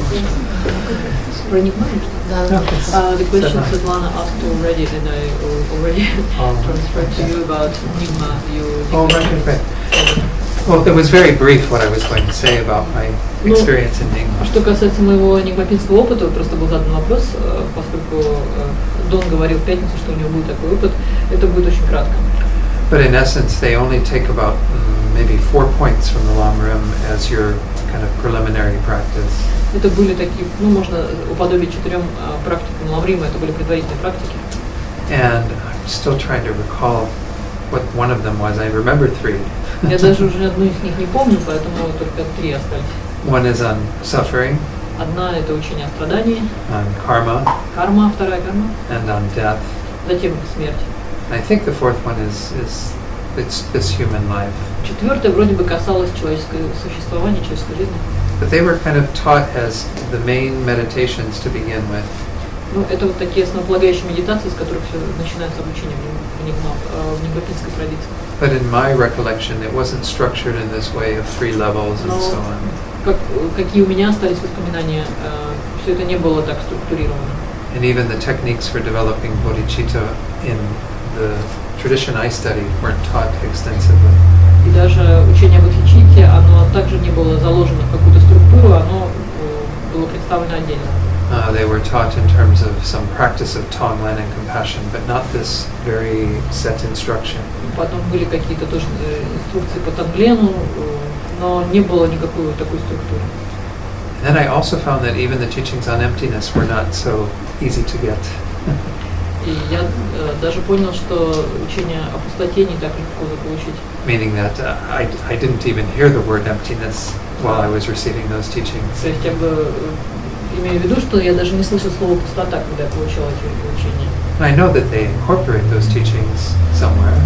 Проникновение, что? No, The question Svetlana asked already, and I already transferred to you about Nigma. Oh, right. Well, it was very brief what I was going to say about my experience in Nigma. Что касается моего нигмапинского опыта, просто был задан вопрос, поскольку Дон говорил в пятницу, что у него будет такой опыт, это будет очень кратко. But in essence, they only take about maybe 4 points from the Lamrim as your kind of preliminary practice. Это были такие, можно уподобить 4 практикам Ламрима, это были предварительные практики. And I'm still trying to recall what one of them was. I remember 3. Я даже уже одну из них не помню, поэтому только 3 остались. One is on suffering. Одна это учение о страдании. On karma. Карма, вторая карма. And on death. Затем смерть. I think the fourth one is it's this human life. 4 вроде бы касалось человеческого существования, человеческой жизни. But they were kind of taught as the main meditations to begin with. Это вот такие основополагающие медитации, с которых все начинается обучение в нигмапинской традиции. But in my recollection, it wasn't structured in this way of 3 levels and so on. Какие у меня остались воспоминания, все это не было так структурировано. And even the techniques for developing bodhicitta in the tradition I studied weren't taught extensively. И даже учение о Бодхичитте, оно также не было заложено в какую-то структуру, оно было представлено отдельно. They were taught in terms of some practice of tonglen and compassion, but not this very set instruction. Потом были какие-то тоже инструкции по Танглену, но не было никакой такой структуры. And then I also found that even the teachings on emptiness were not so easy to get. И я даже понял, что учение о пустоте не так легко заполучить. Meaning that I didn't even hear the word emptiness while I was receiving those teachings. То есть я бы имею в виду, что я даже не слышал слова пустота, когда я получал эти учения. I know that they incorporate those teachings somewhere.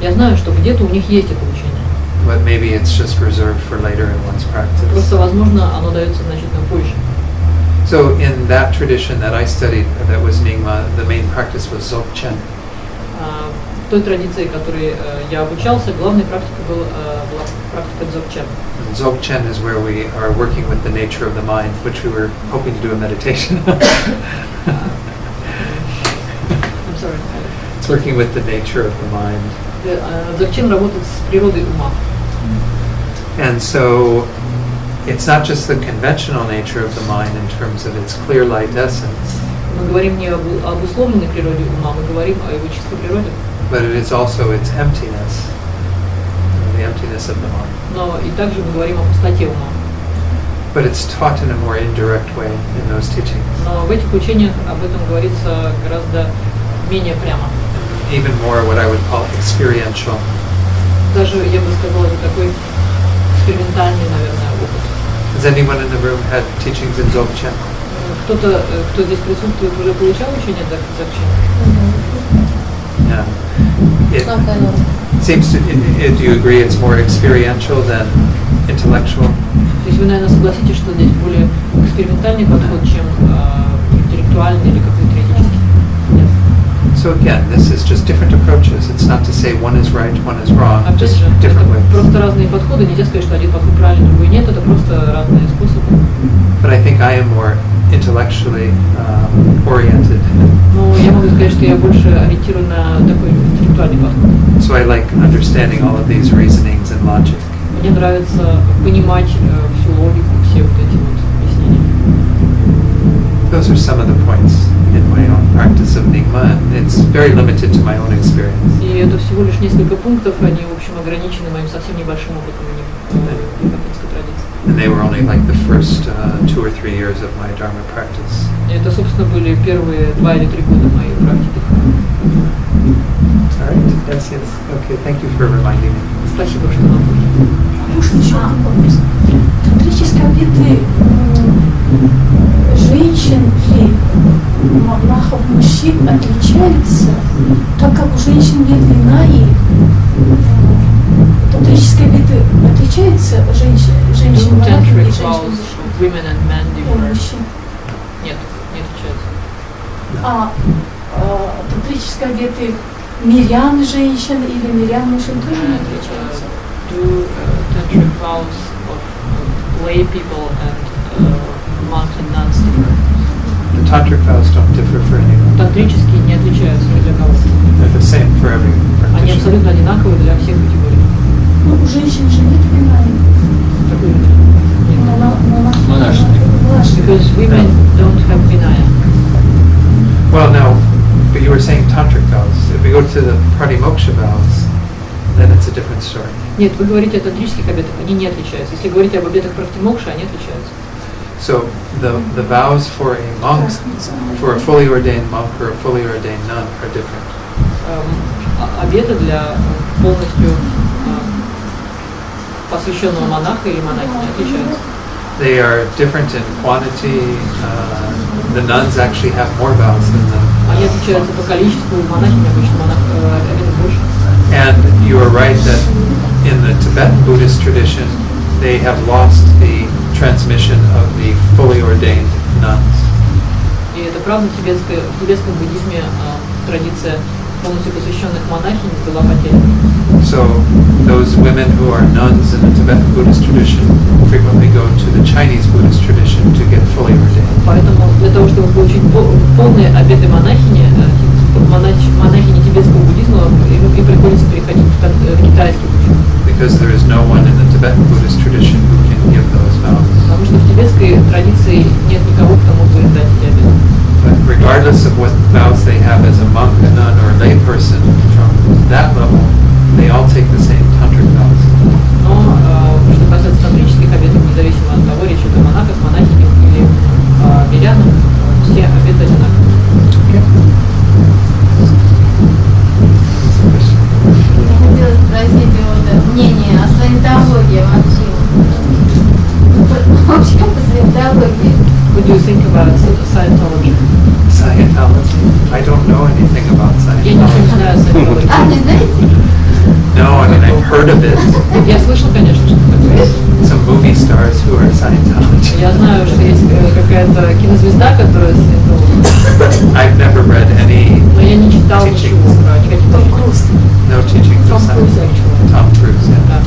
Я знаю, что где-то у них есть это учение. But maybe it's just reserved for later in one's practice. Просто, возможно, оно дается значительно позже. So in that tradition that I studied, that was Nyingma, the main practice was Dzogchen. В той традиции, которой я обучался, главной практикой была практика Dzogchen. Dzogchen is where we are working with the nature of the mind, which we were hoping to do a meditation. I'm sorry. It's working with the nature of the mind. Dzogchen работает с природой ума. And so it's not just the conventional nature of the mind in terms of its clear light essence. Мы говорим не об условленной природе ума, мы говорим о его чистой природе. But it is also its emptiness, the emptiness of the mind. Но и также мы говорим о пустоте ума. But it's taught in a more indirect way in those teachings. Но в этих учениях об этом говорится гораздо менее прямо. Even more what I would call experiential. Даже, я бы сказала, это такой экспериментальный, наверное, опыт. Has anyone in the room had teachings in Dzogchen? Кто-то, кто здесь присутствует, уже получал учение Dzogchen? Yeah. It seems to, do you agree it's more experiential than intellectual? То есть вы, наверное, согласитесь, что здесь более экспериментальный подход, чем интеллектуальный или какой-то теоретический? Нет. So again, this is just different approaches. It's not to say one is right, one is wrong, Опять just же, different ways. просто разные подходы. Нельзя сказать, что один подход правильный, другой нет. Это просто разные способы. But I think I am more intellectually oriented. Но я могу сказать, что я больше ориентирован на такой интеллектуальный подход. So I like understanding all of these reasonings and logic. Мне нравится понимать всю логику, все вот эти вот объяснения. Those are some of the points in my own practice of Nyingma, and it's very limited to my own experience. И это всего лишь несколько пунктов, они, в общем, ограничены моим совсем небольшим опытом никакой традиции. And they were only like the first 2 or 3 years of my Dharma practice. И это, собственно, были первые 2 или 3 года моей практики. All right. Yes. Yes. Okay. Thank you for reminding me. Спасибо, что напомнили. Можно еще один вопрос? Тантрические обеты женщин и монахов мужчин отличаются, так как у женщин нет вина и тантрические обеты отличаются женщин монахов и Tantric женщин vows, women and men differ. мужчин. Нет, не отличаются. А тантрические обеты мирян женщин или мирян мужчин тоже не отличаются? Do tantric vows of lay people and monks and nuns differ? The tantric vows don't differ for anyone. Тантрические не отличаются ни для кого. They're the same for every Они practitioner. абсолютно одинаковы для всех категорий. Ну, у женщин же нет вина. Такой Монашеский. Because women don't have vinaya. Well, now, but you were saying tantric vows. If we go to the pratimoksha vows, then it's a different story. Нет, вы говорите о тантрических обетах, они не отличаются. Если говорите об обетах пратимокши, они отличаются. So the vows for a monk, for a fully ordained monk or a fully ordained nun are different. Обеты для полностью посвященного монаха или монахини отличаются. They are different in quantity. The nuns actually have more vows than the Они отличаются по количеству, монахини обычно обетов больше. And you are right that in the Tibetan Buddhist tradition, they have lost the transmission of the fully ordained nuns. И это правда, в тибетском буддизме традиция полностью посвященных монахинь была потеряна. So those women who are nuns in the Tibetan Buddhist tradition frequently go to the Chinese Buddhist tradition to get fully ordained. Поэтому для того, чтобы получить полные обеты монахини тибетского буддизма, им приходится переходить в китайский буддизм. Because there is no one in the Tibetan Buddhist tradition who can give those vows. Потому что в тибетской традиции нет никого, кто мог бы дать эти обеты. But regardless of what vows they have as a monk, a nun, or a lay person, from that level, they all take the same tantric vows. Но что касается тантрических обетов, независимо от того, речь идет о монахах, монахинях или мирянах, все обеты одинаковые. Okay. Я хотела спросить вот мнение о саентологии вообще. Вообще по саентологии. What do you think about Scientology? Scientology? I don't know anything about Я ничего не Scientology. знаю о Scientology. А, не знаете? No, I mean, I've heard of it. Я слышал, конечно, что такое. Some movie stars who are Scientology. Я знаю, что есть какая-то кинозвезда, которая Scientology. I've never read any Но я не читал ничего про никаких no teachings of Tom Cruise, Scientology. actually. Tom Cruise, yeah. Да.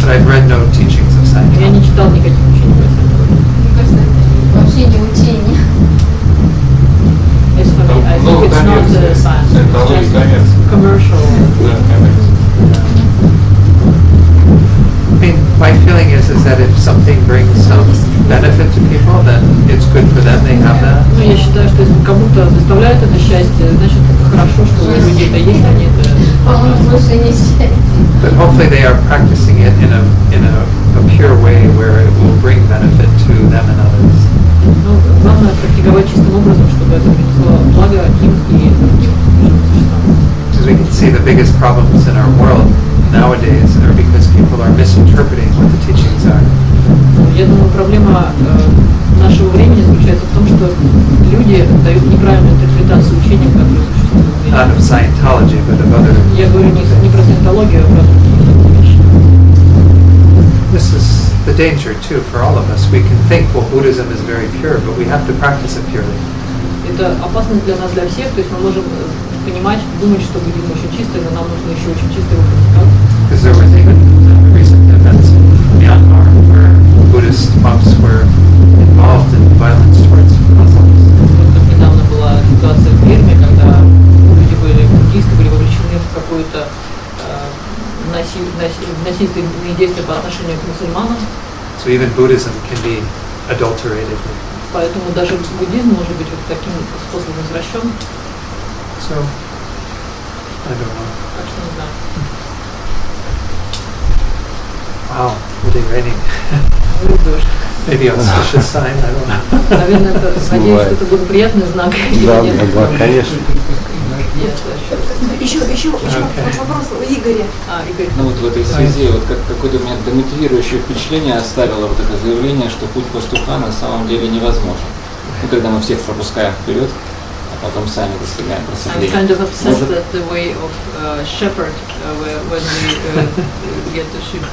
But I've read no teachings of Я не Scientology. читал никаких учений про Scientology. Мне кажется, это вообще не учение. It's for me, I think it's not science, it's just commercial. I mean, my feeling is that if something brings some benefit to people, then it's good for them. They have that. Ну, я считаю, что если кому-то доставляет это счастье, значит, это хорошо, что у людей это есть, они это... По-моему, больше не счастье. But hopefully they are practicing it in a pure way where it will bring benefit to them and others. Ну, главное практиковать чистым образом, чтобы это принесло благо им и другим живым существам. Because we can see the biggest problems in our world nowadays are because people are misinterpreting what the teachings are. Я думаю, проблема нашего времени заключается в том, что люди дают неправильную интерпретацию учений, которые существуют. Not of Scientology, but of other. Я говорю не про саентологию, а про другие вещи. This is the danger too for all of us. We can think, well, Buddhism is very pure, but we have to practice it purely. Это опасность для нас, для всех, то есть мы можем понимать, думать, что буддизм очень чистый, но нам нужно еще очень чисто его практиковать. Because there was even recent events in Myanmar where Buddhist monks were involved in violence towards Muslims. Вот недавно была ситуация в Бирме, когда люди буддисты были вовлечены в какое-то насильственные действия по отношению к мусульманам. So even Buddhism can be adulterated. Поэтому даже буддизм может быть вот таким способом извращен. So, I don't know. Так что не знаю. Wow, really raining. Дождь. Maybe auspicious sign, I don't know. Наверное, это, надеюсь, что это благоприятный знак. Да, конечно. Еще вопрос у Игоря. Игорь. Ну вот в этой связи, вот какое-то у меня демотивирующее впечатление оставило вот это заявление, что путь пастуха на самом деле невозможен. Ну, когда мы всех пропускаем вперед, а потом сами достигаем просветления. I'm kind of obsessed that the way of shepherd, when we get the sheep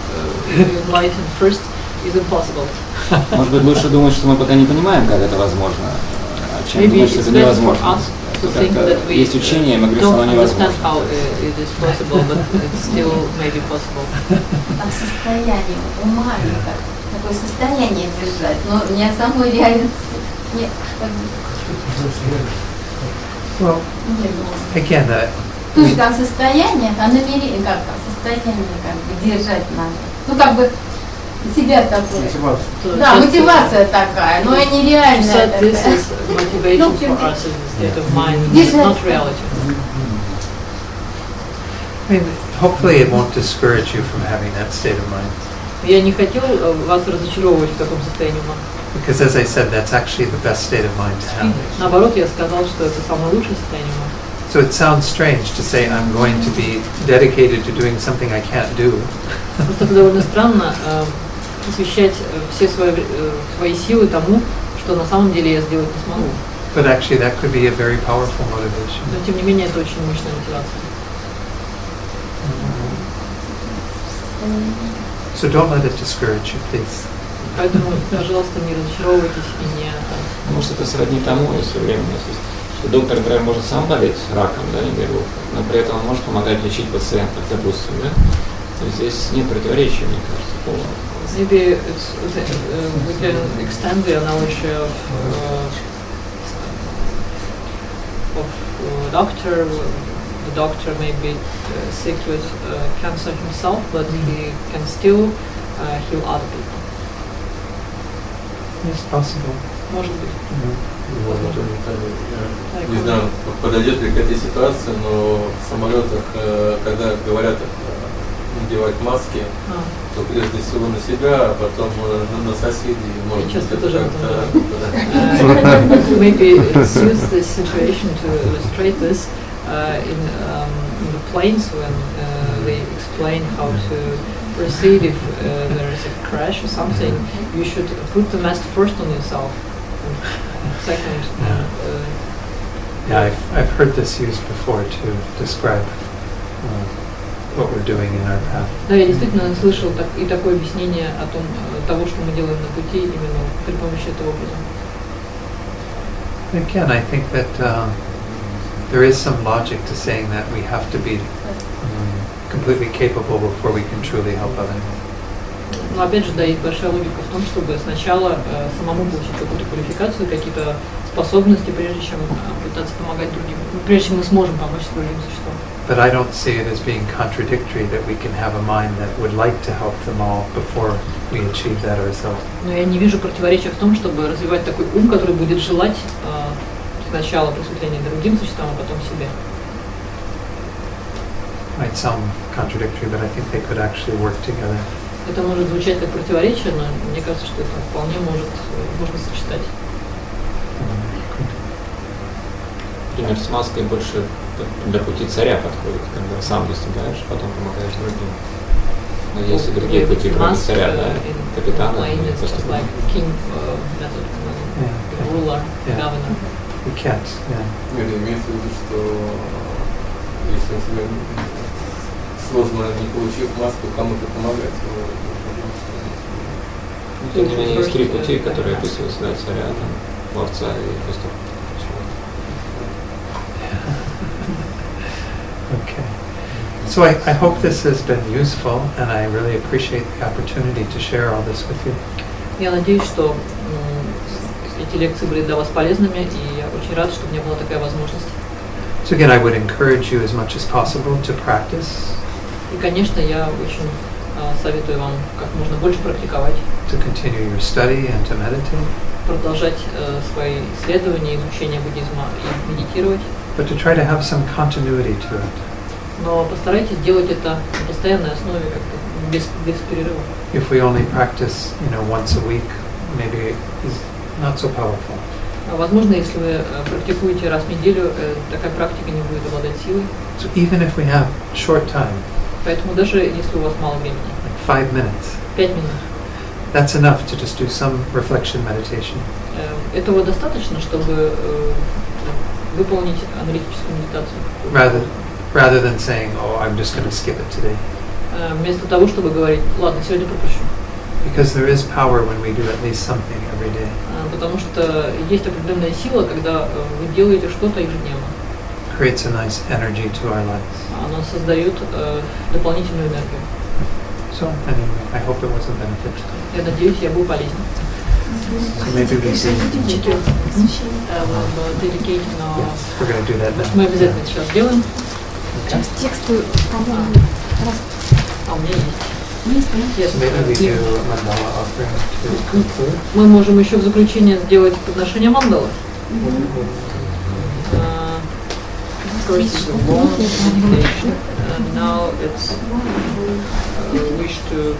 enlightened first, is impossible. Может быть, лучше думать, что мы пока не понимаем, как это возможно, чем думать, что это невозможно. Есть учения, мы говорим, что оно невозможно. Там состояние ума, такое состояние держать, но не о самой реальности. Нет, Well, again, то есть там состояние, оно не как там состояние как бы держать надо. Ну как бы себя такое. Да, мотивация такая, но и нереальная такая. Motivation for us is the state of mind, not reality. I mean, hopefully it won't discourage you from having that state of mind. Я не хотел вас разочаровывать в таком состоянии ума. Because as I said, that's actually the best state of mind to have. Наоборот, я сказал, что это самое лучшее состояние ума. So it sounds strange to say I'm going to be dedicated to doing something I can't do. Просто это довольно странно посвящать все свои силы тому, что на самом деле я сделать не смогу. But actually that could be a very powerful motivation. Но тем не менее это очень мощная мотивация. So don't let it discourage you, please. Поэтому, пожалуйста, не разочаровывайтесь и не... Может, это сродни тому, если временно, что доктор, например, может сам болеть раком, да, не дай бог, но при этом он может помогать лечить пациентов, допустим, да? То есть здесь нет противоречия, мне кажется, полного. Maybe we can extend the analogy of doctor. The doctor may be sick with cancer himself, but he can still heal other people. It's possible. Может быть. Не знаю, подойдет ли к этой ситуации, но в самолетах, когда говорят надевать маски, то прежде всего на себя, а потом на соседей. Может быть, это как-то... Maybe it suits this situation to illustrate this in the planes when they explain how to proceed if there is a crash or something. You should put the mask first on yourself. Second. Yeah, I've heard this used before to describe what we're doing in our path. Да, я действительно слышал и такое объяснение о том, того, что мы делаем на пути, именно при помощи этого образа. Again, I think that there is some logic to saying that we have to be completely capable before we can truly help others. Но опять же, да, есть большая логика в том, чтобы сначала самому получить какую-то квалификацию, какие-то способности, прежде чем пытаться помогать другим, прежде чем мы сможем помочь другим существам. But I don't see it as being contradictory that we can have a mind that would like to help them all before we achieve that ourselves. Но я не вижу противоречия в том, чтобы развивать такой ум, который будет желать сначала просветления другим существам, а потом себе. Might sound contradictory, but I think they could actually work together. Это может звучать как противоречие, но мне кажется, что это вполне можно сочетать. Например, с маской больше для пути царя подходит, когда сам достигаешь, потом помогаешь другим. Но есть и другие пути, кроме царя, да, капитана. Like king method, ruler, governor. We can't, yeah. Или имеется в виду, что если у тебя сложно, не получив маску, кому-то помогать. Тем не менее, есть три пути, которые описывают всегда царя, там, ловца и пастуха. Okay. So I hope this has been useful, and I really appreciate the opportunity to share all this with you. Я надеюсь, что эти лекции были для вас полезными, и я очень рад, что у меня была такая возможность. So again, I would encourage you as much as possible to practice. И, конечно, я очень советую вам как можно больше практиковать. To continue your study and to meditate. Продолжать свои исследования, изучение буддизма и медитировать. But to try to have some continuity to it. Но постарайтесь делать это на постоянной основе, как-то без перерыва. If we only practice, once a week, maybe it's not so powerful. Возможно, если вы практикуете раз в неделю, такая практика не будет обладать силой. So even if we have short time, поэтому даже если у вас мало времени, like 5 minutes, 5 минут, that's enough to just do some reflection meditation. Этого достаточно, чтобы выполнить аналитическую медитацию. Rather than saying, oh, I'm just going to skip it today. Вместо того, чтобы говорить, ладно, сегодня пропущу. Because there is power when we do at least something every day. Потому что есть определенная сила, когда вы делаете что-то ежедневно. Creates a nice energy to our lives. Оно создает дополнительную энергию. So anyway, I hope it was a benefit. Я надеюсь, я был полезен. So maybe we can we're going to do that now. Мы обязательно сейчас сделаем. Часть текста, по-моему, у меня есть. Yes, maybe we do mandala offering to conclude. Мы можем еще в заключение сделать подношение мандалы. First is the warm meditation, and now it's wish to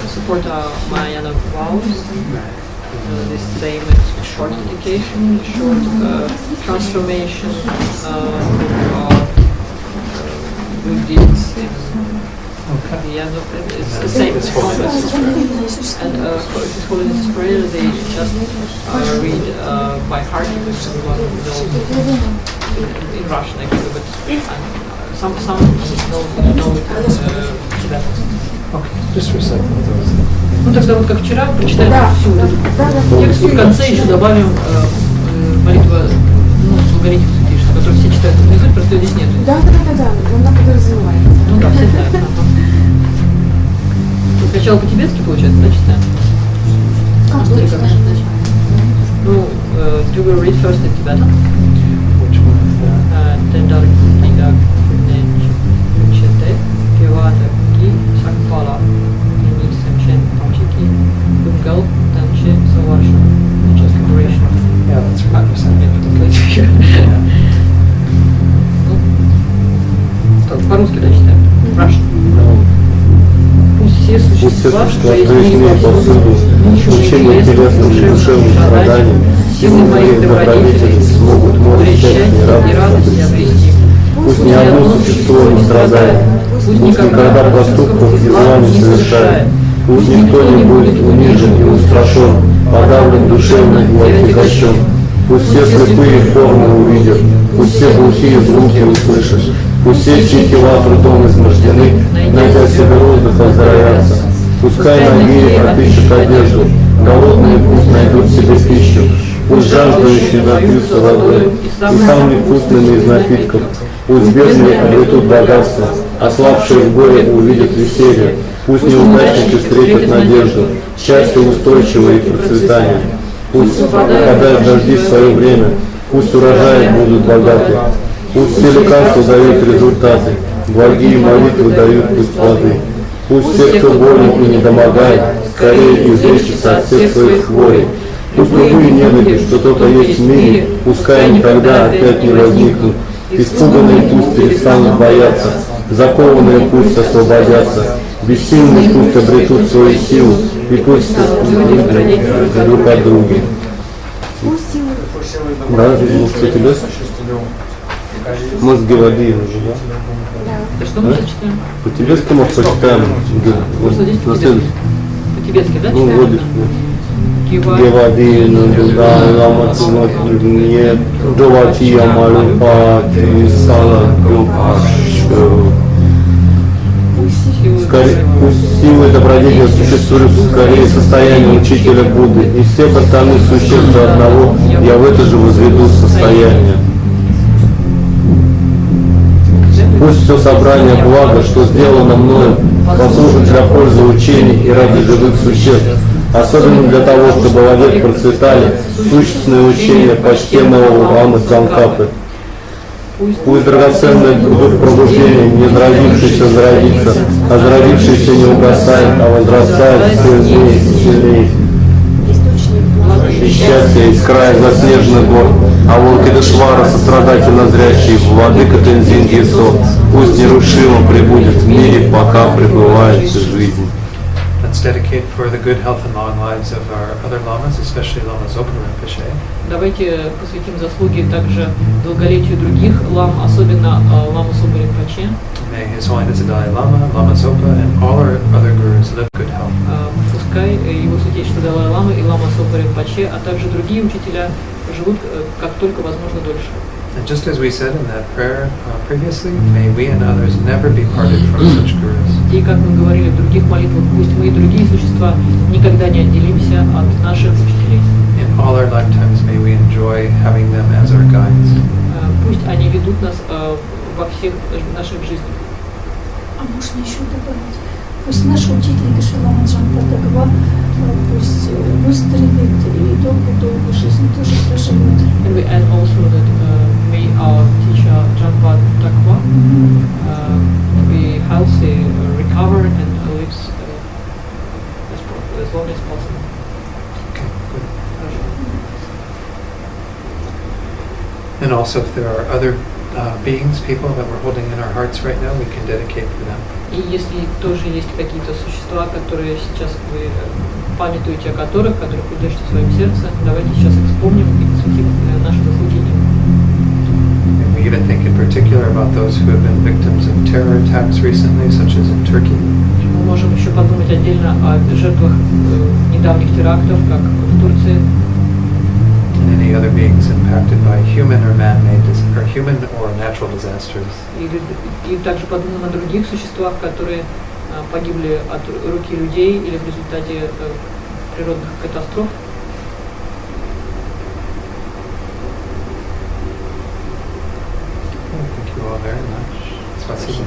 support our Mahayana vows. This same is short meditation, short transformation of good deeds in the end of it. It's the same as Holiness and His Holiness prayer, they just read by heart because everyone knows in Russian actually, but some know it Tibetan. Okay, just recite those. Ну тогда вот как вчера прочитаем всю вот эту текст, и в конце еще добавим молитву, алгоритм святейший, который все читают наизусть, просто здесь нет. Да, она подразумевается. Ну да, все знают. Сначала по-тибетски, получается, да, читаем? Ну, you will read first in Tibetan. Which one is that? Tendak, Nechete, Kevata, Ki, Sakpala, Ini, Semchen, Tamchiki, Bungal, Tanche, Savasha, just liberation. Yeah, that's right. Так, по-русски дочитаем. Russian. Пусть все существа, что есть в мире повсюду, учения телесным и душевным страданиям, силы моих добродетелей смогут счастье и радость обрести. Пусть ни одно существо не страдает, пусть никогда проступков и зла не совершает, пусть никто не будет унижен и устрашен, подавлен душевно и отягощен. Пусть все слепые формы увидят, пусть все глухие звуки услышат, пусть все чьи тела трудом измождены, найдя себе воздух, оздоровятся. Пускай ноги отыщут одежду, голодные пусть найдут себе пищу, пусть жаждущие напьются водой и самыми вкусными из напитков, пусть бедные обретут богатство, ослабшие в горе увидят веселье, пусть неудачники встретят надежду, счастье устойчивое и процветание. Пусть попадают дожди в свое время, пусть урожаи будут богаты, пусть все лекарства дают результаты, благие молитвы дают пусть плоды. Пусть все, кто болен и недомогает, скорее излечится от всех своих хворей. Пусть любые недуги, что только есть в мире, пускай никогда опять не возникнут. Испуганные пусть перестанут бояться, закованные пусть освободятся, бессильные пусть обретут свою силу, и пусть друг от друга. Да, кстати, да? Может, Гевади уже, да? Что мы сейчас читаем? По-тибетскому почитаем. По-тибетски, да? Ну, вводишь. Гевади, нет, Довати, Амалупати, Сала, Гопаш. пусть силы добродетели существуют скорее состояние учителя Будды и всех остальных существ до одного, я в это же возведу состояние. Пусть все собрание блага, что сделано мною, послужит для пользы учений и ради живых существ, особенно для того, чтобы вовек процветали сущностные учения почтенного Ламы Цанкапы. Пусть драгоценный Дух Пробуждения, не зародившийся зародится, а зародившийся не угасает, а возрастает сильнее и сильнее. И счастье из края заснеженных гор, а Локитешвара, сострадательно зрящий, владыка Тензин-Гесо, пусть нерушимо пребудет в мире, пока пребывает жизнь. Let's dedicate for the good health and long lives of our other lamas, especially Lama Zopa Rinpoche. Давайте посвятим заслуги также долголетию других лам, особенно Ламу Зопа Ринпоче. May His Holiness the Dalai Lama, Lama Zopa, and all our other gurus live good health. Пускай его святейшество Далай Лама и Лама Зопа Ринпоче, а также другие учителя живут как только возможно дольше. And just as we said in that prayer previously, may we and others never be parted from such gurus. И как мы говорили в других молитвах, пусть мы и другие существа никогда не отделимся от наших учителей. In all our lifetimes, may we enjoy having them as our guides. Пусть они ведут нас во всех наших жизнях. А можно еще добавить? Пусть наш учитель Дашилама Джампа Дагва пусть выздоровеет и долгую жизнь тоже проживет. And we add also that may our teacher Jampa Takwa be healthy, recover and lives as long as possible. Okay, good. And also, if there are other beings, people that we're holding in our hearts right now, we can dedicate for them. И если тоже есть какие-то существа, которые сейчас вы памятуете о которых вы держите в своем сердце, давайте сейчас их вспомним и посвятим наши заслуги им. We even think in particular about those who have been victims of terror attacks recently, such as in Turkey. Мы можем еще подумать отдельно о жертвах недавних терактов, как в Турции. And any other beings impacted by human or man-made or human or natural disasters. И также подумаем о других существах, которые погибли от руки людей или в результате природных катастроф. Thank you all very much. Спасибо.